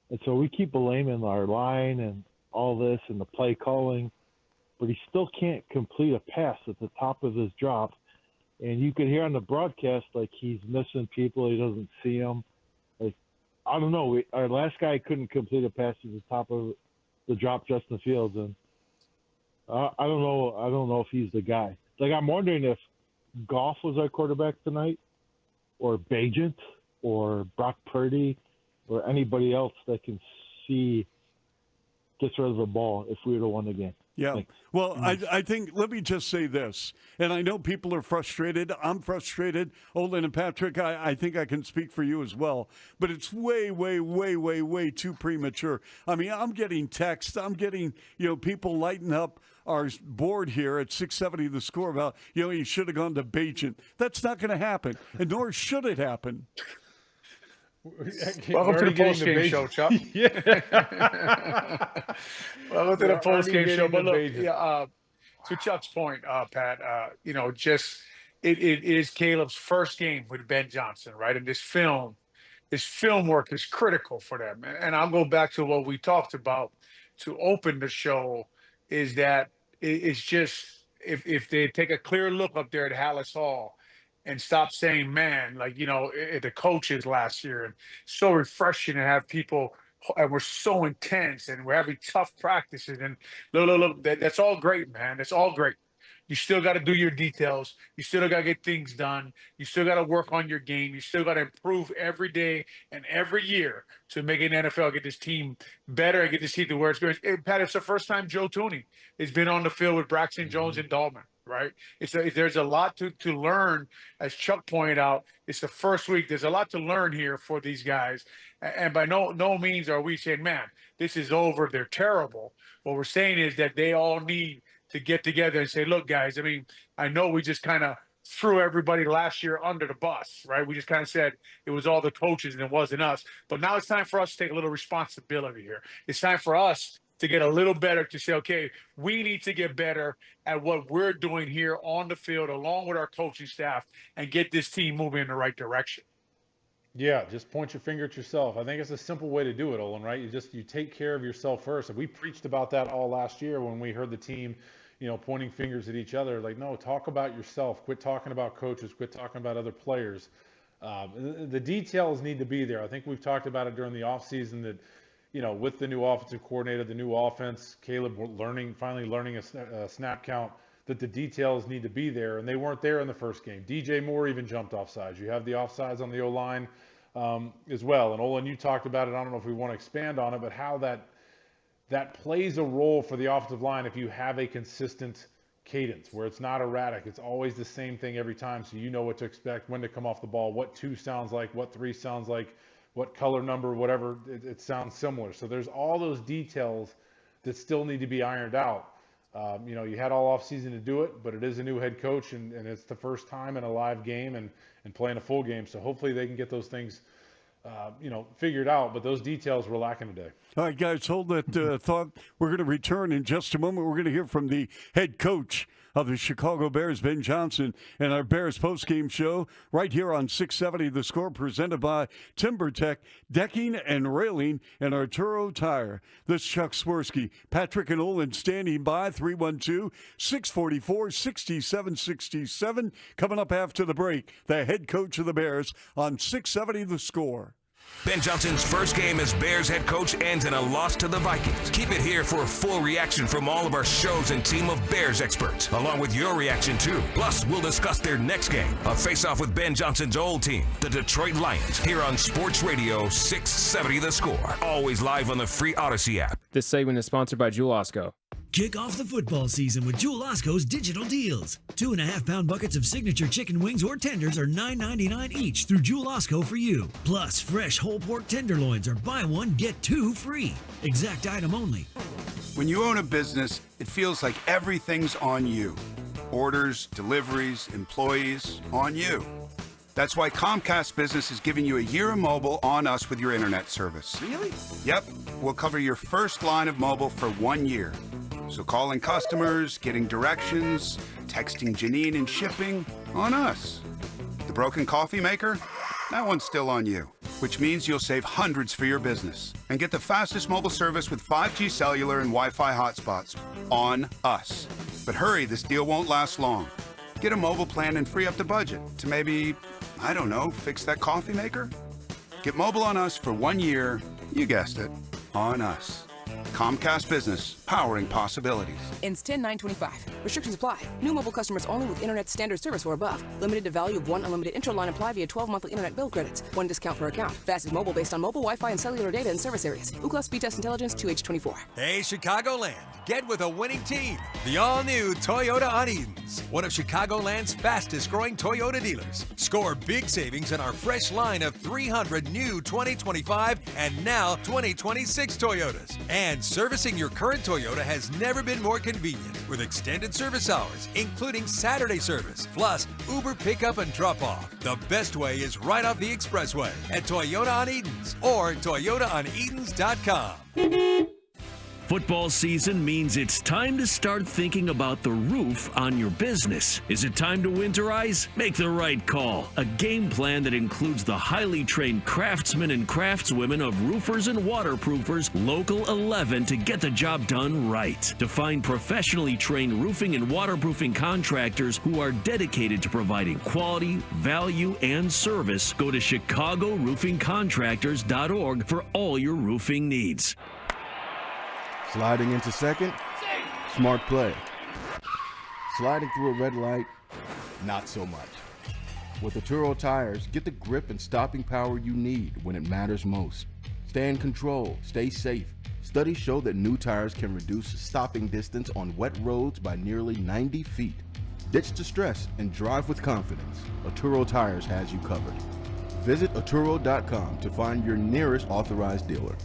And so we keep blaming our line and all this and the play calling, but he still can't complete a pass at the top of his drop. And you could hear on the broadcast, like, he's missing people. He doesn't see them. Like, I don't know. Our last guy couldn't complete a pass at the top of the drop, Justin Fields. And I don't know. I don't know if he's the guy. Like, I'm wondering if Goff was our quarterback tonight, or Bajent, or Brock Purdy, or anybody else that can see, gets rid of the ball if we would have won the game. Yeah. Thanks. Well, I think, let me just say this, and I know people are frustrated. I'm frustrated. Olin and Patrick, I think I can speak for you as well, but it's way, way, way, way, way too premature. I mean, I'm getting texts. I'm getting, people lighting up our board here at 670 The Score about, you should have gone to Bajent. That's not going to happen, and nor should it happen. Welcome to the post-game show, Chuck. Welcome to the post-game show. But look, to Chuck's point, Pat, it is Caleb's first game with Ben Johnson, right? And this film work is critical for them. And I'll go back to what we talked about to open the show, is that it's just, if they take a clear look up there at Hallis Hall, and stop saying, man, like, the coaches last year, and so refreshing to have people, and we're so intense, and we're having tough practices, and look, that's all great, man. That's all great. You still got to do your details. You still got to get things done. You still got to work on your game. You still got to improve every day and every year to make an NFL, get this team better, and get this team to where it's going. Hey, Pat, it's the first time Joe Thuney has been on the field with Braxton Jones and Dahlman. Right. There's a lot to learn, as Chuck pointed out. It's the first week. There's a lot to learn here for these guys. And by no means are we saying, man, this is over, they're terrible. What we're saying is that they all need to get together and say, look, guys, I mean, I know we just kind of threw everybody last year under the bus, right? We just kind of said it was all the coaches and it wasn't us. But now it's time for us to take a little responsibility here. It's time for us to get a little better, to say, okay, we need to get better at what we're doing here on the field, along with our coaching staff, and get this team moving in the right direction. Yeah, just point your finger at yourself. I think it's a simple way to do it, Olin, right? You take care of yourself first. And we preached about that all last year when we heard the team, pointing fingers at each other. Like, no, talk about yourself. Quit talking about coaches. Quit talking about other players. The details need to be there. I think we've talked about it during the offseason that, with the new offensive coordinator, the new offense, Caleb finally learning a snap count, that the details need to be there, and they weren't there in the first game. DJ Moore even jumped offsides. You have the offsides on the O-line as well. And Olin, you talked about it. I don't know if we want to expand on it, but how that plays a role for the offensive line if you have a consistent cadence where it's not erratic. It's always the same thing every time, so you know what to expect, when to come off the ball, what 2 sounds like, what 3 sounds like, what color number, whatever, it sounds similar. So there's all those details that still need to be ironed out. You had all offseason to do it, but it is a new head coach, and it's the first time in a live game and playing a full game. So hopefully they can get those things, figured out. But those details were lacking today. All right, guys, hold that thought. We're going to return in just a moment. We're going to hear from the head coach of the Chicago Bears, Ben Johnson, and our Bears postgame show right here on 670 The Score, presented by TimberTech Decking and Railing and Arturo Tire. This is Chuck Swirsky, Patrick and Olin standing by, 312-644-6767. Coming up after the break, the head coach of the Bears on 670 The Score. Ben Johnson's first game as Bears head coach ends in a loss to the Vikings. Keep it here for a full reaction from all of our shows and team of Bears experts, along with your reaction too. Plus, we'll discuss their next game, a face-off with Ben Johnson's old team, the Detroit Lions, here on Sports Radio 670 The Score. Always live on the free Odyssey app. This segment is sponsored by Jewel Osco. Kick off the football season with Jewel Osco's digital deals. 2.5-pound buckets of signature chicken wings or tenders are $9.99 each through Jewel Osco for you. Plus, fresh whole pork tenderloins are buy one, get 2 free. Exact item only. When you own a business, it feels like everything's on you. Orders, deliveries, employees, on you. That's why Comcast Business is giving you a year of mobile on us with your internet service. Really? Yep. We'll cover your first line of mobile for 1 year. So calling customers, getting directions, texting Janine and shipping, on us. The broken coffee maker? That one's still on you, which means you'll save hundreds for your business and get the fastest mobile service with 5G cellular and Wi-Fi hotspots on us. But hurry, this deal won't last long. Get a mobile plan and free up the budget to maybe, I don't know, fix that coffee maker? Get mobile on us for 1 year, you guessed it, on us. Comcast Business, powering possibilities. Ends 10/9/25. Restrictions apply. New mobile customers only with internet standard service or above. Limited to value of one unlimited intro line apply via 12 monthly internet bill credits. One discount per account. Fastest mobile based on mobile Wi-Fi and cellular data in service areas. Ookla Speed Test Intelligence 2H24. Hey, Chicagoland, get with a winning team. The all-new Toyota on Edens, one of Chicagoland's fastest-growing Toyota dealers. Score big savings on our fresh line of 300 new 2025 and now 2026 Toyotas. And servicing your current Toyota has never been more convenient with extended service hours, including Saturday service, plus Uber pickup and drop-off. The best way is right off the expressway at Toyota on Edens or ToyotaOnEdens.com. Football season means it's time to start thinking about the roof on your business. Is it time to winterize? Make the right call. A game plan that includes the highly trained craftsmen and craftswomen of roofers and waterproofers, Local 11, to get the job done right. To find professionally trained roofing and waterproofing contractors who are dedicated to providing quality, value, and service, go to ChicagoRoofingContractors.org for all your roofing needs. Sliding into second, smart play. Sliding through a red light, not so much. With Arturo tires, get the grip and stopping power you need when it matters most. Stay in control, stay safe. Studies show that new tires can reduce stopping distance on wet roads by nearly 90 feet. Ditch the stress and drive with confidence. Arturo Tires has you covered. Visit Arturo.com to find your nearest authorized dealer.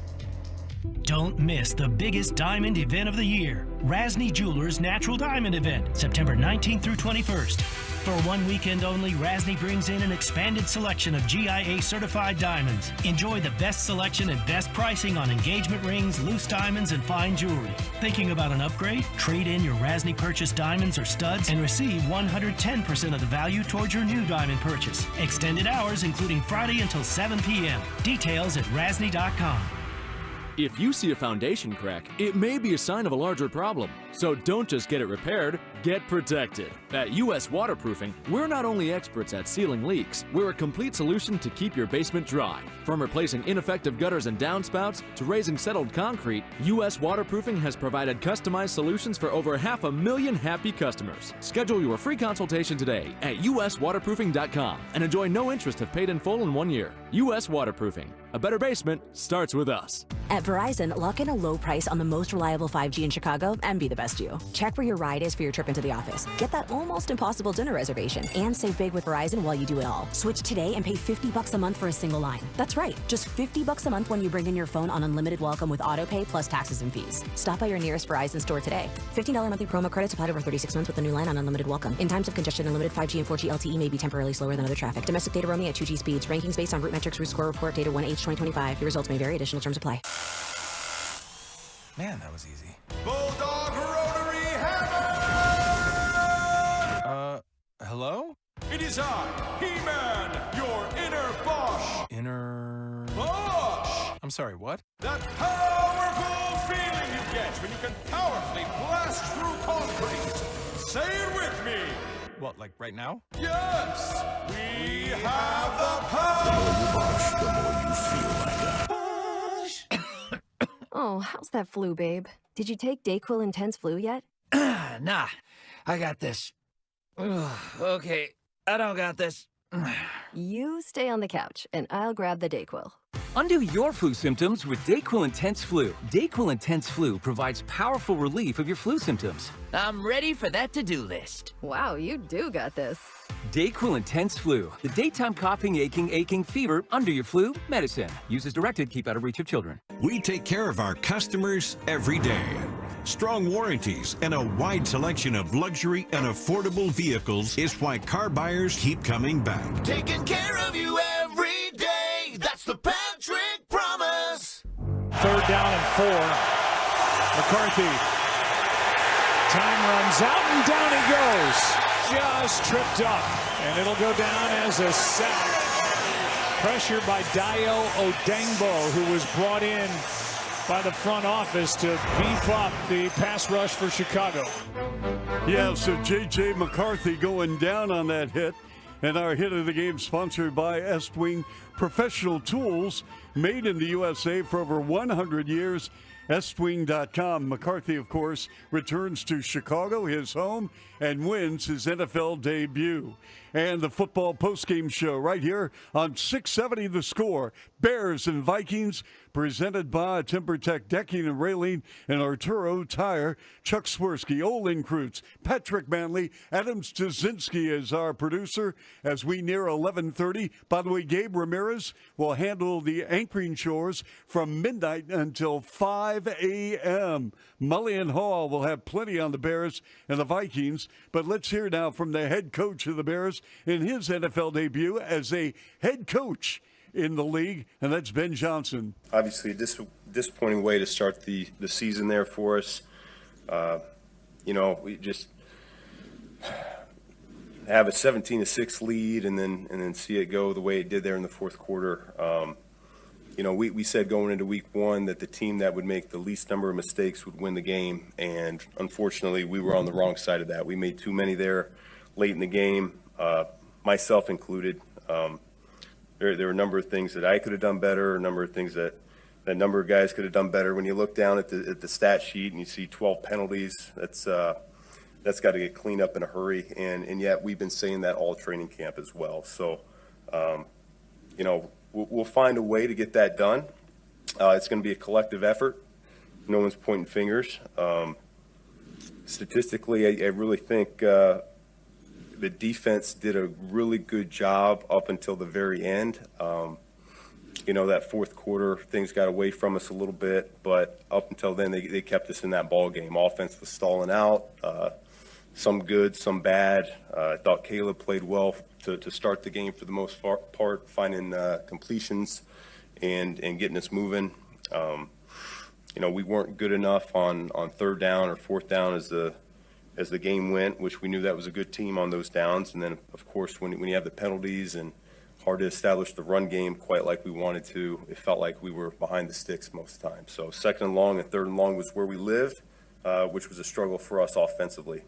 Don't miss the biggest diamond event of the year, Rasny Jewelers Natural Diamond Event, September 19th through 21st. For 1 weekend only, Rasny brings in an expanded selection of GIA certified diamonds. Enjoy the best selection and best pricing on engagement rings, loose diamonds, and fine jewelry. Thinking about an upgrade? Trade in your Rasny purchased diamonds or studs and receive 110% of the value towards your new diamond purchase. Extended hours including Friday until 7 p.m. Details at rasny.com. If you see a foundation crack, it may be a sign of a larger problem. So don't just get it repaired, get protected. At US Waterproofing, we're not only experts at sealing leaks, we're a complete solution to keep your basement dry. From replacing ineffective gutters and downspouts to raising settled concrete, US Waterproofing has provided customized solutions for over 500,000 happy customers. Schedule your free consultation today at uswaterproofing.com and enjoy no interest if paid in full in 1 year. US Waterproofing. A better basement starts with us. At Verizon, lock in a low price on the most reliable 5G in Chicago and be the best you. Check where your ride is for your trip into the office. Get that almost impossible dinner reservation and save big with Verizon while you do it all. Switch today and pay $50 a month for a single line. That's right, just $50 a month when you bring in your phone on unlimited welcome with autopay plus taxes and fees. Stop by your nearest Verizon store today. $15 monthly promo credits applied over 36 months with a new line on unlimited welcome. In times of congestion, unlimited 5G and 4G LTE may be temporarily slower than other traffic. Domestic data roaming at 2G speeds. Rankings based on root metrics, root score report data 1H 2025. Your results may vary. Additional terms apply. Man, that was easy. Bulldog Rotary Hammer! Hello? It is I, He-Man, your inner Bosch. Inner... Bosch! I'm sorry, what? That powerful feeling you get when you can powerfully blast through concrete. Say it with me. What, like right now? Yes! We have the power! The more you Bosch, the more you feel like Oh, how's that flu, babe? Did you take Dayquil Intense Flu yet? Nah, I got this. Ugh, okay, I don't got this. You stay on the couch, and I'll grab the Dayquil. Undo your flu symptoms with Dayquil Intense Flu. Dayquil Intense Flu provides powerful relief of your flu symptoms. I'm ready for that to-do list. Wow, you do got this. Dayquil Intense Flu, the daytime coughing, aching fever under your flu medicine. Use as directed, keep out of reach of children. We take care of our customers every day. Strong warranties and a wide selection of luxury and affordable vehicles is why car buyers keep coming back. Taking care of you every day. That's the Patrick promise. 3rd down and 4. McCarthy. Time runs out and down he goes. Just tripped up. And it'll go down as a sack. Pressure by Dayo Odengbo, who was brought in by the front office to beef up the pass rush for Chicago. Yeah, so J.J. McCarthy going down on that hit. And our hit of the game sponsored by Estwing Professional Tools, made in the USA for over 100 years. Estwing.com. McCarthy, of course, returns to Chicago, his home, and wins his NFL debut. And the football postgame show right here on 670 The Score. Bears and Vikings, presented by TimberTech Decking and Railing and Arturo Tire. Chuck Swirsky, Olin Kreutz, Patrick Manley, Adam Stasinski is our producer as we near 11:30. By the way, Gabe Ramirez will handle the anchoring chores from midnight until 5 a.m. Mully and Haugh will have plenty on the Bears and the Vikings. But let's hear now from the head coach of the Bears in his NFL debut as a head coach in the league, and that's Ben Johnson. Obviously, a disappointing way to start the season there for us. We just have a 17-6 lead and then see it go the way it did there in the fourth quarter. We said going into week one that the team that would make the least number of mistakes would win the game, and unfortunately we were on the wrong side of that. We made too many there late in the game, myself included. There were a number of things that I could have done better, a number of things that a number of guys could have done better. When you look down at the stat sheet and you see 12 penalties, that's got to get cleaned up in a hurry. And yet we've been saying that all training camp as well. So, we'll find a way to get that done. It's going to be a collective effort. No one's pointing fingers. Statistically, I really think the defense did a really good job up until the very end. That fourth quarter, things got away from us a little bit, but up until then, they kept us in that ball game. Offense was stalling out, some good, some bad. I thought Caleb played well to start the game for the most part, finding completions and getting us moving. We weren't good enough on third down or fourth down as the game went, which we knew that was a good team on those downs. And then, of course, when you have the penalties and hard to establish the run game quite like we wanted to, it felt like we were behind the sticks most of the time. So second and long and third and long was where we lived, which was a struggle for us offensively.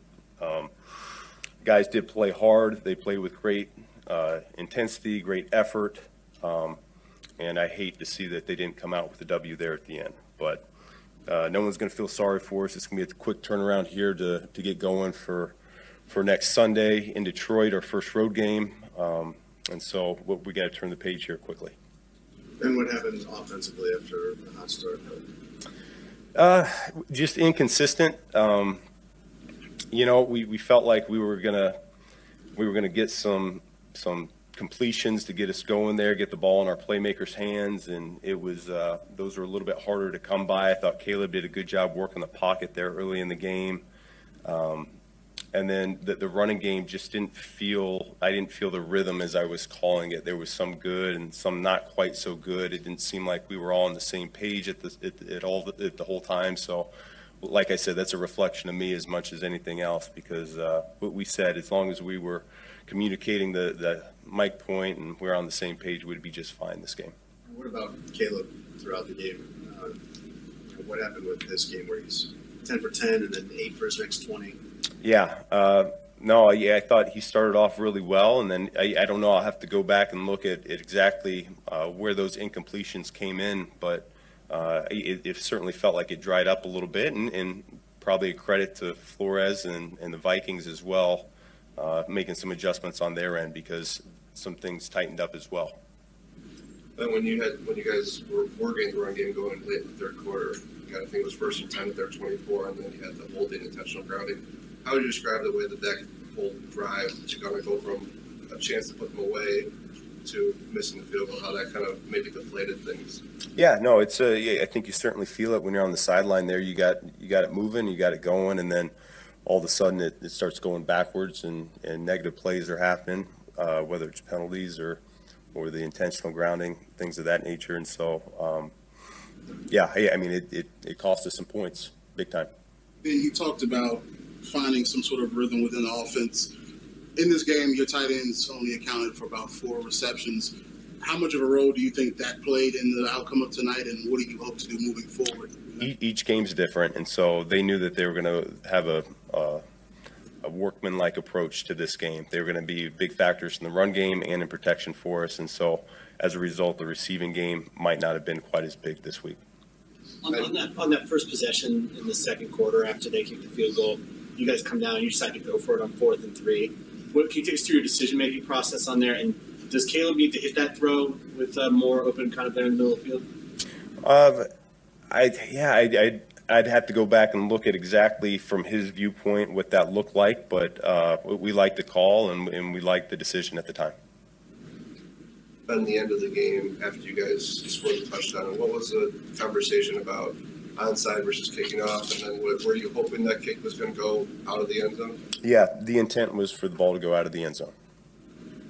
Guys did play hard. They played with great intensity, great effort, and I hate to see that they didn't come out with a W there at the end. But no one's going to feel sorry for us. It's going to be a quick turnaround here to get going for next Sunday in Detroit, our first road game. And so we got to turn the page here quickly. And what happened offensively after a hot start? Just inconsistent. We felt like we were gonna get some completions to get us going there, get the ball in our playmakers' hands, and it was those were a little bit harder to come by. I thought Caleb did a good job working the pocket there early in the game. And then the running game just didn't feel the rhythm as I was calling it. There was some good and some not quite so good. It didn't seem like we were all on the same page at the whole time. So, like I said, that's a reflection of me as much as anything else, because what we said, as long as we were communicating the mic point and we're on the same page, we'd be just fine this game. What about Caleb throughout the game? What happened with this game where he's 10 for 10 and then 8 for his next 20? Yeah. I thought he started off really well, and then I don't know. I'll have to go back and look at exactly where those incompletions came in, but it certainly felt like it dried up a little bit, and probably a credit to Flores and the Vikings as well, making some adjustments on their end because some things tightened up as well. But when you guys were getting the run game going late in the third quarter, I think it was 1st and 10 at their 24, and then you had the holding intentional grounding. How would you describe the way that whole drive to kind of go from a chance to put them away to missing the field goal, how that kind of maybe deflated things? Yeah, no, I think you certainly feel it when you're on the sideline there. You got it moving, you got it going, and then all of a sudden it starts going backwards and negative plays are happening, whether it's penalties or the intentional grounding, things of that nature. And so, it cost us some points, big time. Ben, you talked about finding some sort of rhythm within the offense. In this game, your tight ends only accounted for about 4 receptions. how much of a role do you think that played in the outcome of tonight, and what do you hope to do moving forward? Each game's different, and so they knew that they were going to have a workman-like approach to this game. They were going to be big factors in the run game and in protection for us, and so as a result, the receiving game might not have been quite as big this week. On that first possession in the second quarter after they kicked the field goal, you guys come down and you decide to go for it on 4th and 3. What can you take us through your decision-making process on there? And does Caleb need to hit that throw with more open kind of there in the middle of the field? I'd have to go back and look at exactly from his viewpoint what that looked like, but we liked the call and we liked the decision at the time. On the end of the game, after you guys scored the touchdown, what was the conversation about onside versus kicking off? And then were you hoping that kick was going to go out of the end zone? Yeah, the intent was for the ball to go out of the end zone.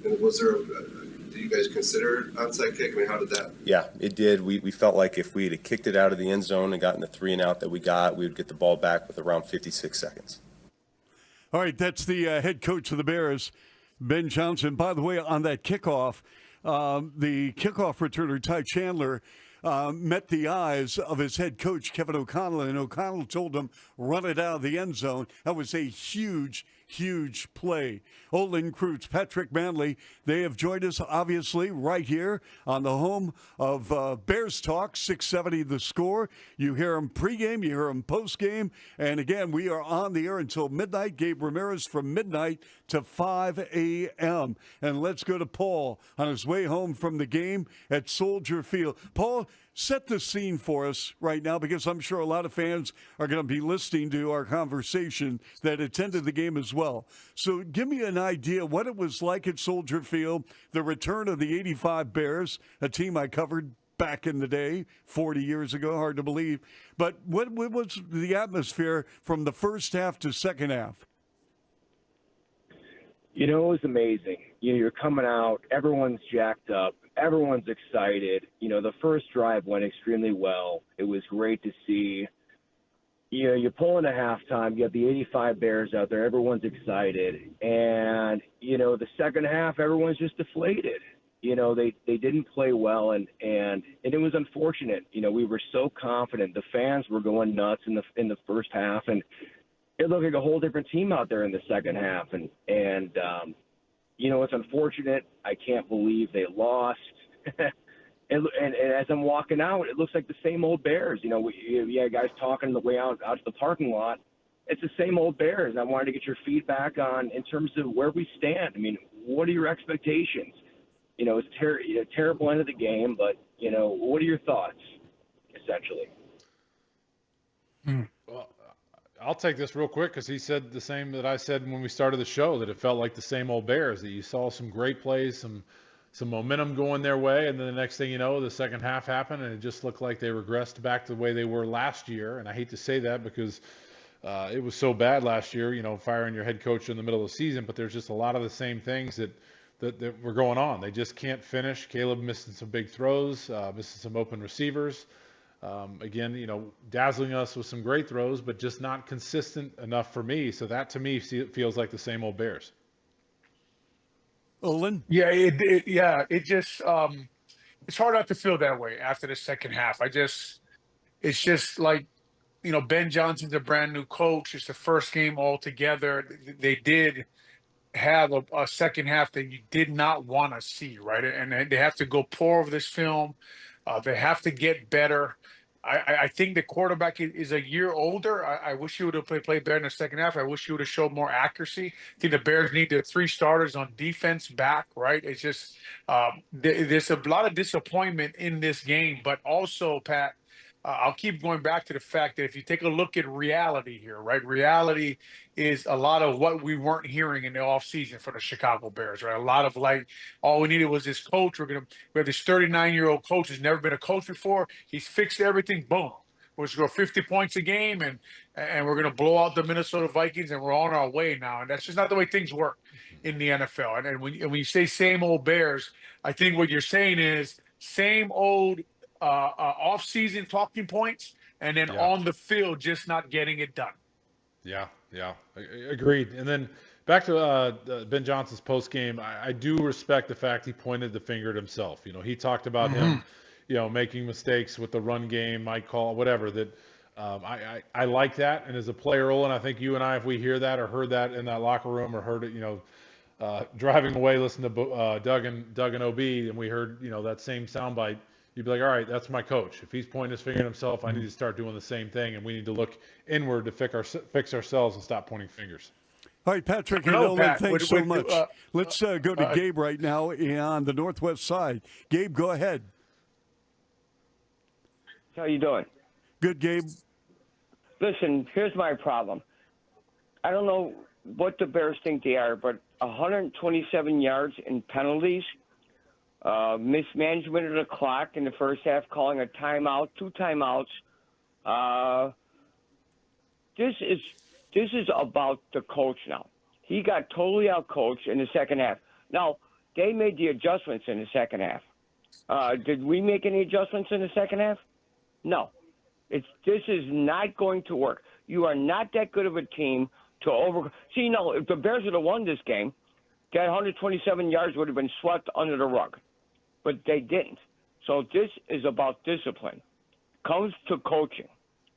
And was there, did you guys consider onside kick? I mean, how did that? Yeah, it did. We felt like if we had kicked it out of the end zone and gotten the 3 and out that we got, we would get the ball back with around 56 seconds. All right, that's the head coach of the Bears, Ben Johnson. By the way, on that kickoff, the kickoff returner, Ty Chandler, met the eyes of his head coach, Kevin O'Connell, and O'Connell told him, run it out of the end zone. That was a huge play. Olin Kreutz, Patrick Manley, they have joined us, obviously, right here on the home of Bears Talk, 670 The Score. You hear them pregame, you hear them postgame, and again, we are on the air until midnight. Gabe Ramirez from midnight to 5 a.m. And let's go to Paul on his way home from the game at Soldier Field. Paul, set the scene for us right now, because I'm sure a lot of fans are going to be listening to our conversation that attended the game as well. So give me an idea what it was like at Soldier Field, the return of the 85 Bears, a team I covered back in the day, 40 years ago, hard to believe. But what was the atmosphere from the first half to second half? You know, it was amazing. You're coming out, everyone's jacked up, everyone's excited. The first drive went extremely well. It was great to see. You're pulling a halftime, you have the 85 Bears out there, everyone's excited. And, the second half, everyone's just deflated. They didn't play well, and it was unfortunate. We were so confident. The fans were going nuts in the first half, and it looked like a whole different team out there in the second half. And it's unfortunate. I can't believe they lost. and as I'm walking out, it looks like the same old Bears. We had guys talking on the way out to the parking lot. It's the same old Bears. I wanted to get your feedback on in terms of where we stand. I mean, what are your expectations? It's terrible end of the game, but, what are your thoughts, essentially? Well, I'll take this real quick, because he said the same that I said when we started the show, that it felt like the same old Bears, that you saw some great plays, some momentum going their way, and then the next thing you know, the second half happened, and it just looked like they regressed back to the way they were last year. And I hate to say that, because it was so bad last year, firing your head coach in the middle of the season, but there's just a lot of the same things that were going on. They just can't finish. Caleb missing some big throws, missing some open receivers. Again, dazzling us with some great throws, but just not consistent enough for me. So that, to me, feels like the same old Bears. Olin? Yeah, it just it's hard not to feel that way after the second half. It's just like, Ben Johnson's a brand new coach. It's the first game altogether. They did have a second half that you did not want to see, right? And they have to go pour over this film. They have to get better. I think the quarterback is a year older. I wish he would have played better in the second half. I wish he would have showed more accuracy. I think the Bears need their 3 starters on defense back, right? It's just there's a lot of disappointment in this game. But also, Pat, I'll keep going back to the fact that if you take a look at reality here, right? Reality is a lot of what we weren't hearing in the offseason for the Chicago Bears, right? A lot of all we needed was this coach. We have this 39-year-old coach who's never been a coach before. He's fixed everything. Boom. We're going to score 50 points a game, and we're going to blow out the Minnesota Vikings, and we're on our way now. And that's just not the way things work in the NFL. And when you say same old Bears, I think what you're saying is same old off-season talking points, and then on the field just not getting it done. Yeah, agreed. And then back to Ben Johnson's post game, I do respect the fact he pointed the finger at himself. He talked about him, making mistakes with the run game, might call, whatever. That I like that. And as a player, Olin, I think you and I, if we hear that or heard that in that locker room or heard it, driving away, listening to Doug and OB, and we heard that same soundbite, you'd be like, all right, that's my coach. If he's pointing his finger at himself, I need to start doing the same thing, and we need to look inward to fix ourselves and stop pointing fingers. All right, Patrick and Olin, thanks so much. Let's go to Gabe right now on the northwest side. Gabe, go ahead. How you doing? Good, Gabe. Listen, here's my problem. I don't know what the Bears think they are, but 127 yards in penalties, mismanagement of the clock in the first half, calling a timeout, 2 timeouts. This is about the coach now. He got totally out-coached in the second half. Now, they made the adjustments in the second half. Did we make any adjustments in the second half? No. This is not going to work. You are not that good of a team to over. See, no, if the Bears would have won this game, that 127 yards would have been swept under the rug. But they didn't. So this is about discipline. Comes to coaching.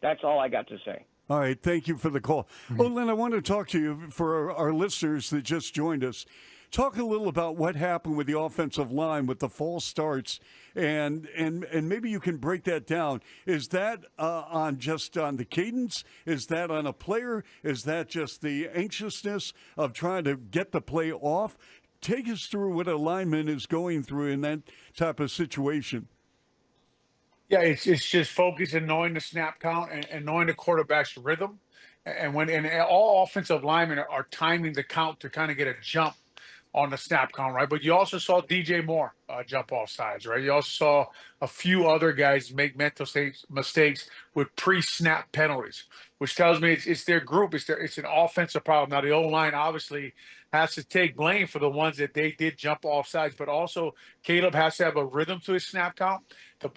That's all I got to say. All right, thank you for the call. Olin, I want to talk to you for our listeners that just joined us. Talk a little about what happened with the offensive line with the false starts, and maybe you can break that down. Is that on the cadence? Is that on a player? Is that just the anxiousness of trying to get the play off? Take us through what a lineman is going through in that type of situation. Yeah, it's just focus and knowing the snap count and knowing the quarterback's rhythm. And all offensive linemen are timing the count to kind of get a jump on the snap count, right? But you also saw DJ Moore jump off sides, right? You also saw a few other guys make mental mistakes with pre-snap penalties, which tells me it's their group. It's an offensive problem. Now, the O-line obviously has to take blame for the ones that they did jump off sides, but also Caleb has to have a rhythm to his snap count.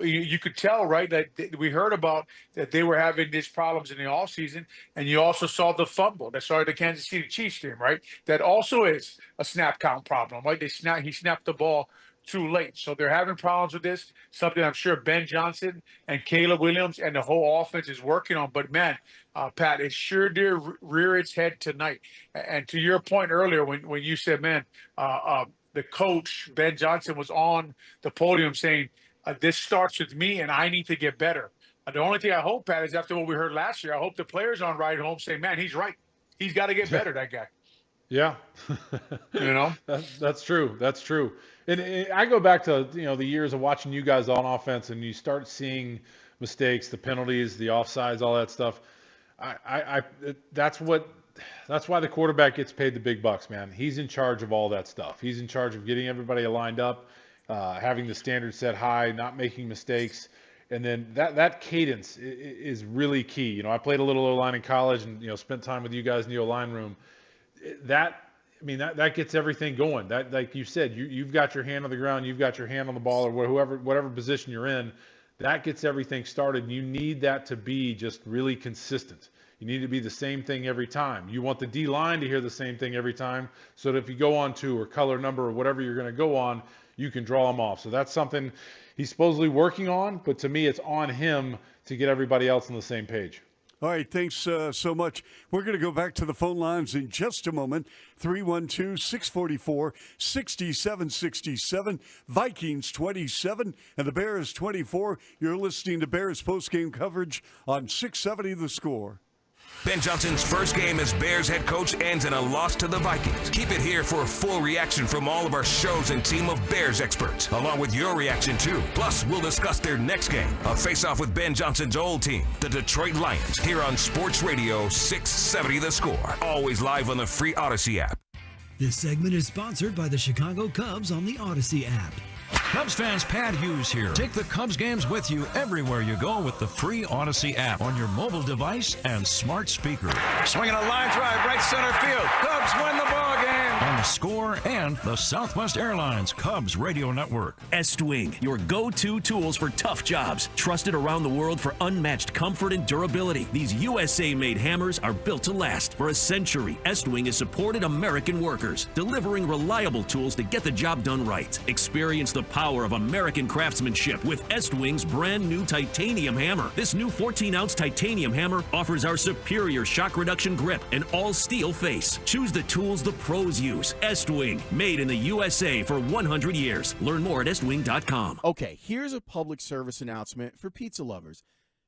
You could tell, right, that we heard about that they were having these problems in the offseason, and you also saw the fumble that started the Kansas City Chiefs game, right? That also is a snap count problem, right? He snapped the ball too late. So they're having problems with this, something I'm sure Ben Johnson and Caleb Williams and the whole offense is working on. But, man, Pat, it sure did rear its head tonight. And to your point earlier when you said, man, the coach, Ben Johnson, was on the podium saying, this starts with me and I need to get better. The only thing I hope, Pat, is after what we heard last year, I hope the players on ride home say, man, he's right. He's got to get better, that guy. Yeah. That's true. That's true. And I go back to, the years of watching you guys on offense, and you start seeing mistakes, the penalties, the offsides, all that stuff. That's why the quarterback gets paid the big bucks, man. He's in charge of all that stuff. He's in charge of getting everybody lined up, having the standard set high, not making mistakes. And then that cadence is really key. I played a little O-line in college and, spent time with you guys in the O-line room. That gets everything going. That, like you said, you've got your hand on the ground, you've got your hand on the ball, or whatever position you're in. That gets everything started. And you need that to be just really consistent. You need to be the same thing every time. You want the D-line to hear the same thing every time, so that if you go on 2 or color number or whatever you're going to go on, you can draw them off. So that's something he's supposedly working on, but to me, it's on him to get everybody else on the same page. All right, thanks so much. We're going to go back to the phone lines in just a moment. 312-644-6767. Vikings 27 and the Bears 24. You're listening to Bears postgame coverage on 670 The Score. Ben Johnson's first game as Bears head coach ends in a loss to the Vikings. Keep it here for a full reaction from all of our shows and team of Bears experts, along with your reaction too. Plus, we'll discuss their next game, a face-off with Ben Johnson's old team, the Detroit Lions, here on Sports Radio 670 The Score. Always live on the free Odyssey app. This segment is sponsored by the Chicago Cubs on the Odyssey app. Cubs fans, Pat Hughes here. Take the Cubs games with you everywhere you go with the free Odyssey app on your mobile device and smart speaker. Swinging a line drive, right center field. Cubs win the ball game. On the Score and the Southwest Airlines Cubs Radio Network. Estwing, your go-to tools for tough jobs. Trusted around the world for unmatched comfort and durability. These USA-made hammers are built to last. For a century, Estwing has supported American workers, delivering reliable tools to get the job done right. Experience the power of American craftsmanship with Estwing's brand new titanium hammer. This new 14-ounce titanium hammer offers our superior shock reduction grip and all-steel face. Choose the tools the pros use. Estwing, made in the USA for 100 years. Learn more at estwing.com. Okay, here's a public service announcement for pizza lovers.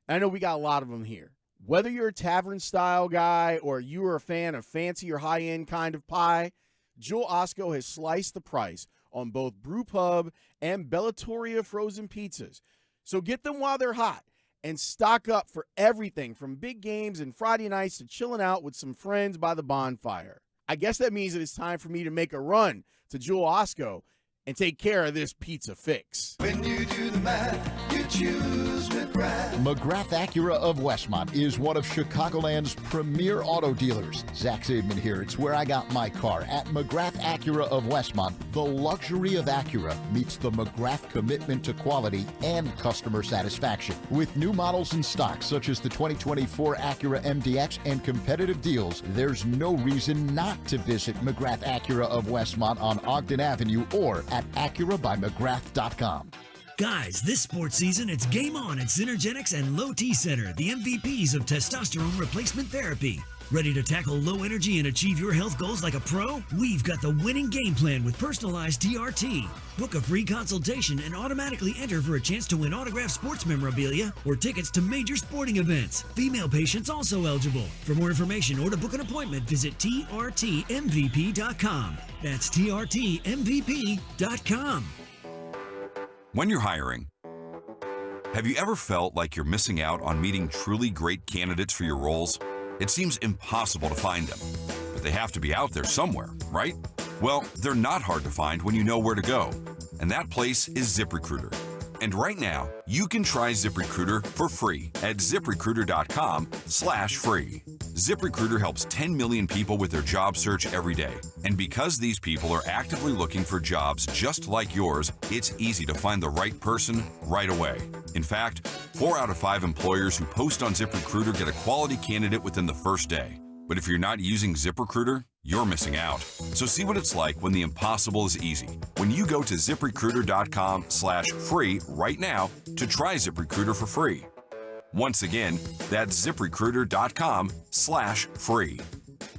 I know we got a lot of them here. Whether you're a tavern-style guy or you are a fan of fancy or high-end kind of pie, Jewel Osco has sliced the price on both Brew Pub and Bellatoria frozen pizzas. So get them while they're hot and stock up for everything from big games and Friday nights to chilling out with some friends by the bonfire. I guess that means that it's time for me to make a run to Jewel Osco and take care of this pizza fix. When you do the math, you choose McGrath. McGrath Acura of Westmont is one of Chicagoland's premier auto dealers. Zach Zaidman here. It's where I got my car. At McGrath Acura of Westmont, the luxury of Acura meets the McGrath commitment to quality and customer satisfaction. With new models in stock, such as the 2024 Acura MDX and competitive deals, there's no reason not to visit McGrath Acura of Westmont on Ogden Avenue or at AcuraByMcGrath.com. Guys, this sports season, it's game on at Synergenics and Low T Center, the MVPs of testosterone replacement therapy. Ready to tackle low energy and achieve your health goals like a pro? We've got the winning game plan with personalized TRT. Book a free consultation and automatically enter for a chance to win autographed sports memorabilia or tickets to major sporting events. Female patients also eligible. For more information or to book an appointment, visit TRTMVP.com. That's TRTMVP.com. When you're hiring, have you ever felt like you're missing out on meeting truly great candidates for your roles? It seems impossible to find them, but they have to be out there somewhere, right? Well, they're not hard to find when you know where to go, and that place is ZipRecruiter. And right now, you can try ZipRecruiter for free at ZipRecruiter.com/free. ZipRecruiter helps 10 million people with their job search every day. And because these people are actively looking for jobs just like yours, it's easy to find the right person right away. In fact, 4 out of 5 employers who post on ZipRecruiter get a quality candidate within the first day. But if you're not using ZipRecruiter, you're missing out. So see what it's like when the impossible is easy. When you go to ZipRecruiter.com/free right now to try ZipRecruiter for free. Once again, that's ZipRecruiter.com/free.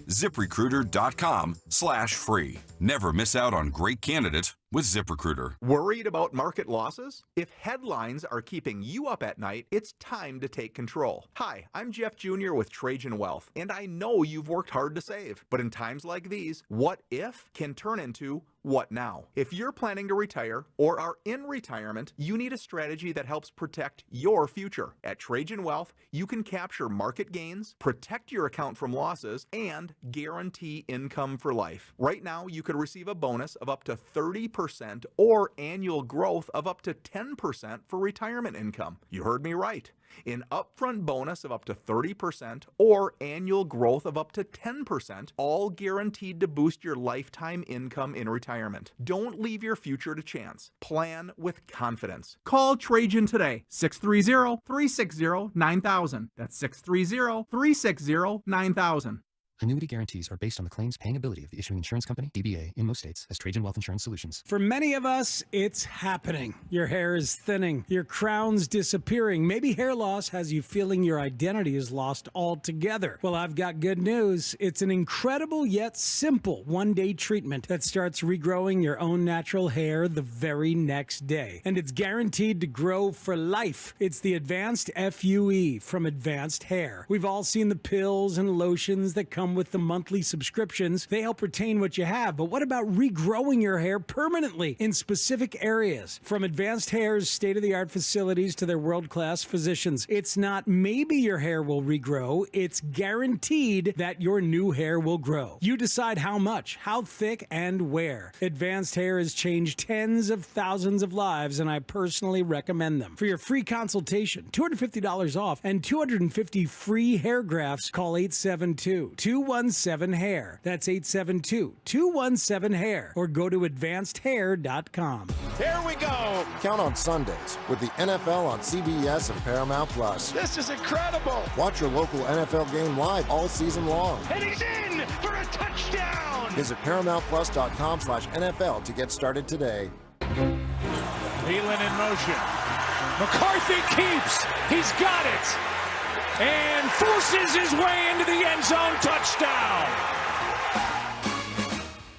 ZipRecruiter.com/free. Never miss out on great candidates with ZipRecruiter. Worried about market losses? If headlines are keeping you up at night, it's time to take control. Hi, I'm Jeff Jr. with Trajan Wealth, and I know you've worked hard to save. But in times like these, what if can turn into what now? If you're planning to retire or are in retirement, you need a strategy that helps protect your future. At Trajan Wealth, you can capture market gains, protect your account from losses, and guarantee income for life. Right now, you could receive a bonus of up to 30% or annual growth of up to 10% for retirement income. You heard me right. An upfront bonus of up to 30% or annual growth of up to 10%, all guaranteed to boost your lifetime income in retirement. Don't leave your future to chance. Plan with confidence. Call Trajan today, 630-360-9000. That's 630-360-9000. Annuity guarantees are based on the claims paying ability of the issuing insurance company, DBA, in most states, as Trajan Wealth Insurance Solutions. For many of us, it's happening. Your hair is thinning, your crown's disappearing. Maybe hair loss has you feeling your identity is lost altogether. Well, I've got good news. It's an incredible yet simple one-day treatment that starts regrowing your own natural hair the very next day. And it's guaranteed to grow for life. It's the Advanced FUE from Advanced Hair. We've all seen the pills and lotions that come come with the monthly subscriptions. They help retain what you have. But what about regrowing your hair permanently in specific areas? From Advanced Hair's state-of-the-art facilities to their world-class physicians, it's not maybe your hair will regrow. It's guaranteed that your new hair will grow. You decide how much, how thick, and where. Advanced Hair has changed tens of thousands of lives, and I personally recommend them. For your free consultation, $250 off, and 250 free hair grafts, call 872-217-HAIR. That's 872-217-HAIR. Or go to advancedhair.com. Here we go. Count on Sundays with the NFL on CBS and Paramount Plus. This is incredible. Watch your local NFL game live all season long. And he's in for a touchdown. Visit ParamountPlus.com/NFL to get started today. Thielen in motion. McCarthy keeps. He's got it. And forces his way into the end zone. Touchdown.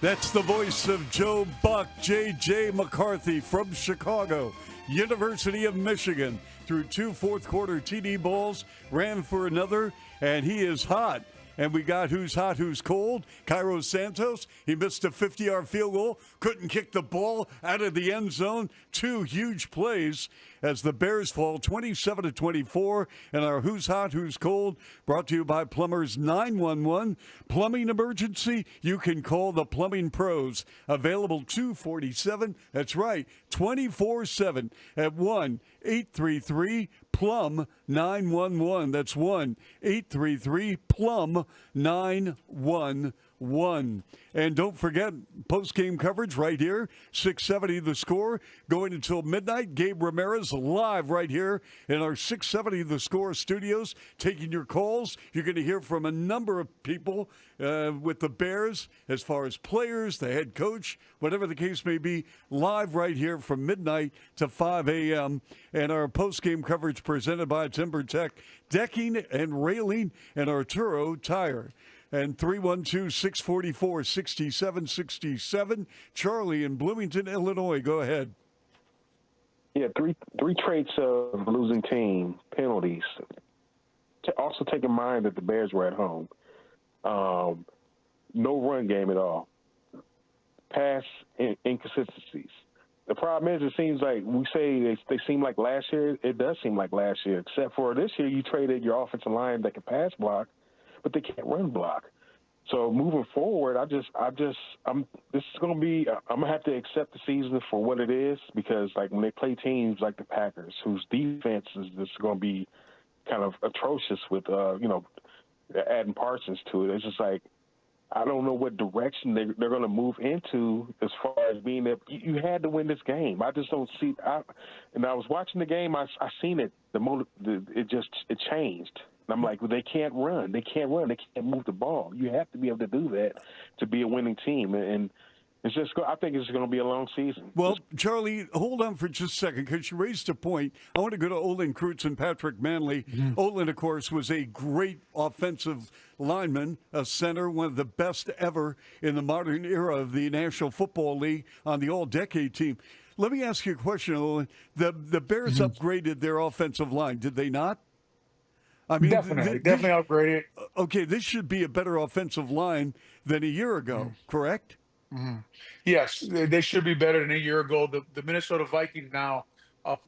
That's the voice of Joe Buck, J.J. McCarthy from Chicago, University of Michigan. Through 2 fourth-quarter TD balls, ran for another, and he is hot. And we got who's hot, who's cold. Cairo Santos, he missed a 50-yard field goal, couldn't kick the ball out of the end zone. 2 huge plays as the Bears fall 27-24. And our who's hot, who's cold, brought to you by Plumbers 911. Plumbing emergency, you can call the Plumbing Pros. Available 247, that's right, 24/7 at 1-833-PLUM-911. That's 1-833-PLUM-911. And don't forget, post-game coverage right here, 670 The Score, going until midnight. Gabe Ramirez live right here in our 670 The Score studios, taking your calls. You're going to hear from a number of people with the Bears, as far as players, the head coach, whatever the case may be, live right here from midnight to 5 a.m. And our post-game coverage presented by TimberTech Decking and Railing and Arturo Tire. And 312-644-6767. Charlie in Bloomington, Illinois. Go ahead. Yeah, three traits of a losing team, penalties. Also take in mind that the Bears were at home. No run game at all. Pass inconsistencies. The problem is, it seems like we say they seem like last year. It does seem like last year, except for this year you traded your offensive line that can pass block, but they can't run block. So moving forward, this is going to be, I'm going to have to accept the season for what it is, because like when they play teams like the Packers, whose defense is just going to be kind of atrocious with, adding Parsons to it. It's just like, I don't know what direction they're going to move into as far as being that you had to win this game. I just don't see. And I was watching the game. I seen it. It changed. And I'm like, well, they can't run. They can't move the ball. You have to be able to do that to be a winning team. And it's just, I think it's going to be a long season. Well, Charlie, hold on for just a second, because you raised a point. I want to go to Olin Kreutz and Patrick Manley. Mm-hmm. Olin, of course, was a great offensive lineman, a center, one of the best ever in the modern era of the National Football League on the all-decade team. Let me ask you a question, Olin. The Bears upgraded their offensive line, did they not? I mean, definitely upgraded. Okay, this should be a better offensive line than a year ago, correct? Mm-hmm. Yes, they should be better than a year ago. The Minnesota Vikings now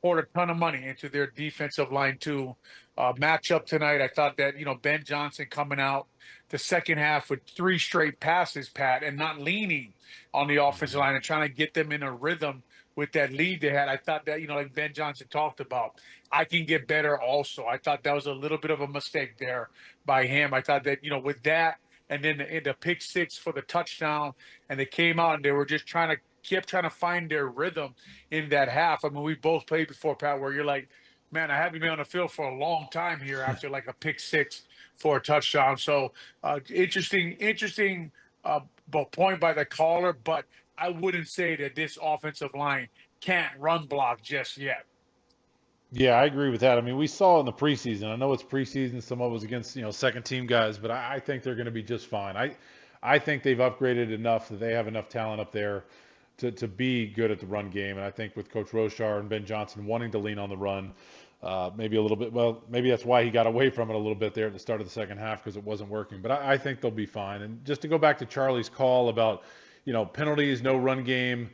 poured a ton of money into their defensive line too. Matchup tonight, I thought that Ben Johnson coming out the second half with 3 straight passes, Pat, and not leaning on the offensive line and trying to get them in a rhythm with that lead they had. I thought that, like Ben Johnson talked about, I can get better also. I thought that was a little bit of a mistake there by him. I thought that, with that, and then the pick 6 for the touchdown, and they came out and they were just kept trying to find their rhythm in that half. I mean, we both played before, Pat, where you're like, man, I haven't been on the field for a long time here after like a pick 6 for a touchdown. So interesting point by the caller, but I wouldn't say that this offensive line can't run block just yet. Yeah, I agree with that. I mean, we saw in the preseason. I know it's preseason. Some of it was against, second-team guys, but I think they're going to be just fine. I think they've upgraded enough that they have enough talent up there to be good at the run game. And I think with Coach Rochar and Ben Johnson wanting to lean on the run, maybe a little bit. Well, maybe that's why he got away from it a little bit there at the start of the second half, because it wasn't working. But I think they'll be fine. And just to go back to Charlie's call about, penalties, no run game,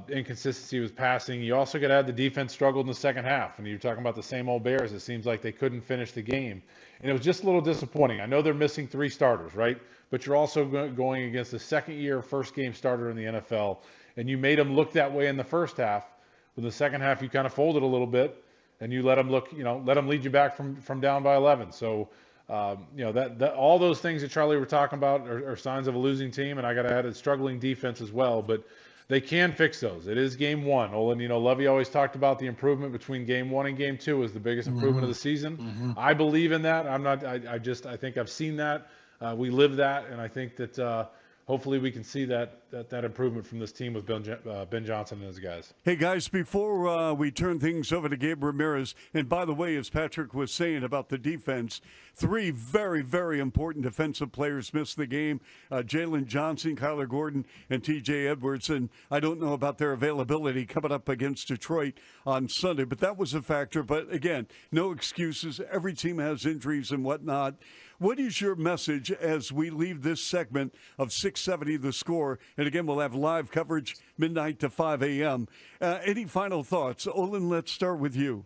inconsistency with passing. You also got to add the defense struggled in the second half. And you're talking about the same old Bears. It seems like they couldn't finish the game. And it was just a little disappointing. I know they're missing 3 starters, right? But you're also going against the second-year, first-game starter in the NFL. And you made them look that way in the first half. But in the second half, you kind of folded a little bit. And you let them let them lead you back from down by 11. So, that all those things that Charlie were talking about are signs of a losing team. And I got to add a struggling defense as well. But they can fix those. It is game 1. Olin, Lovey always talked about the improvement between game 1 and game 2 is the biggest improvement of the season. I believe in that. I think I've seen that. We live that. And I think that hopefully we can see that improvement from this team with Ben Johnson and his guys. Hey, guys, before we turn things over to Gabe Ramirez, and by the way, as Patrick was saying about the defense, 3 very, very important defensive players missed the game. Jalen Johnson, Kyler Gordon, and T.J. Edwards. And I don't know about their availability coming up against Detroit on Sunday, but that was a factor. But, again, no excuses. Every team has injuries and whatnot. What is your message as we leave this segment of 670 The Score? And again, we'll have live coverage midnight to 5 a.m. Any final thoughts? Olin, let's start with you.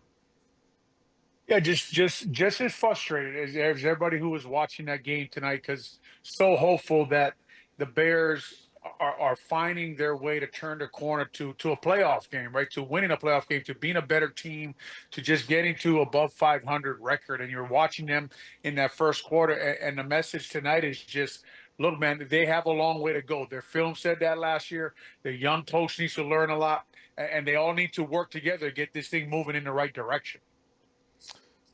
Yeah, just as frustrated as everybody who was watching that game tonight, because so hopeful that the Bears are finding their way to turn the corner to a playoff game, right? To winning a playoff game, to being a better team, to just getting to above 500 record. And you're watching them in that first quarter. And the message tonight is just, look, man, they have a long way to go. Their film said that last year. The young coach needs to learn a lot. And they all need to work together to get this thing moving in the right direction.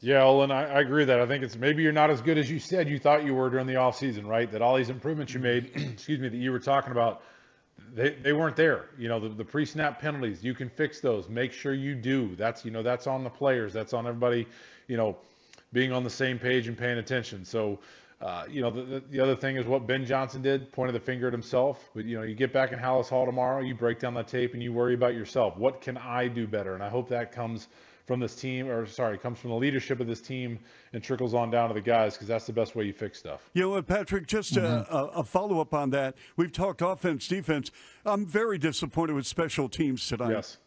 Yeah, Olin, I agree with that. I think it's maybe you're not as good as you said you thought you were during the offseason, right? That all these improvements you made, that you were talking about, they weren't there. The pre-snap penalties, you can fix those. Make sure you do. That's on the players. That's on everybody, being on the same page and paying attention. So, the other thing is what Ben Johnson did, pointed the finger at himself. But, you get back in Haugh Hall tomorrow, you break down that tape and you worry about yourself. What can I do better? And I hope that comes from this team, comes from the leadership of this team and trickles on down to the guys, because that's the best way you fix stuff. You know what, Patrick, just a follow-up on that. We've talked offense, defense. I'm very disappointed with special teams tonight. Yes.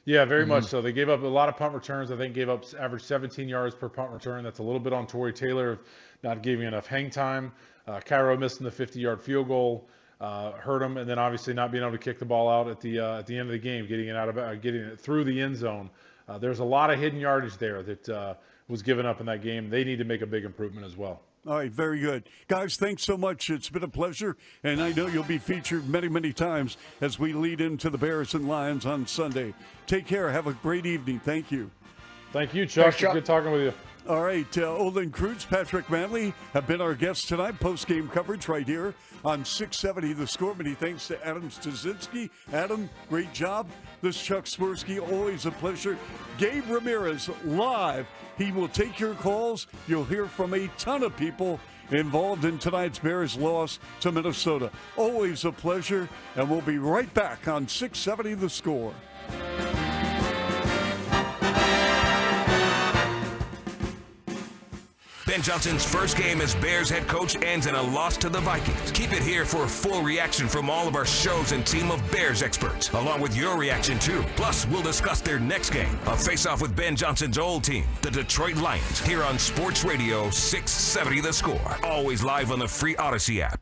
Yeah, very much so. They gave up a lot of punt returns. I think gave up average 17 yards per punt return. That's a little bit on Torrey Taylor of not giving enough hang time. Cairo missing the 50-yard field goal. Hurt him, and then obviously not being able to kick the ball out at the end of the game, getting it through the end zone. There's a lot of hidden yardage there that was given up in that game. They need to make a big improvement as well. All right, very good. Guys, thanks so much. It's been a pleasure, and I know you'll be featured many, many times as we lead into the Bears and Lions on Sunday. Take care. Have a great evening. Thank you. Thank you, Chuck. Thanks, Chuck. Good talking with you. All right, Olin Kreutz, Patrick Manley have been our guests tonight. Post-game coverage right here on 670 The Score. Many thanks to Adam Stasinski. Adam, great job. This is Chuck Swirsky, always a pleasure. Gabe Ramirez live. He will take your calls. You'll hear from a ton of people involved in tonight's Bears loss to Minnesota. Always a pleasure, and we'll be right back on 670 The Score. Ben Johnson's first game as Bears head coach ends in a loss to the Vikings. Keep it here for a full reaction from all of our shows and team of Bears experts, along with your reaction too. Plus, we'll discuss their next game, a face-off with Ben Johnson's old team, the Detroit Lions, here on Sports Radio 670 The Score. Always live on the free Odyssey app.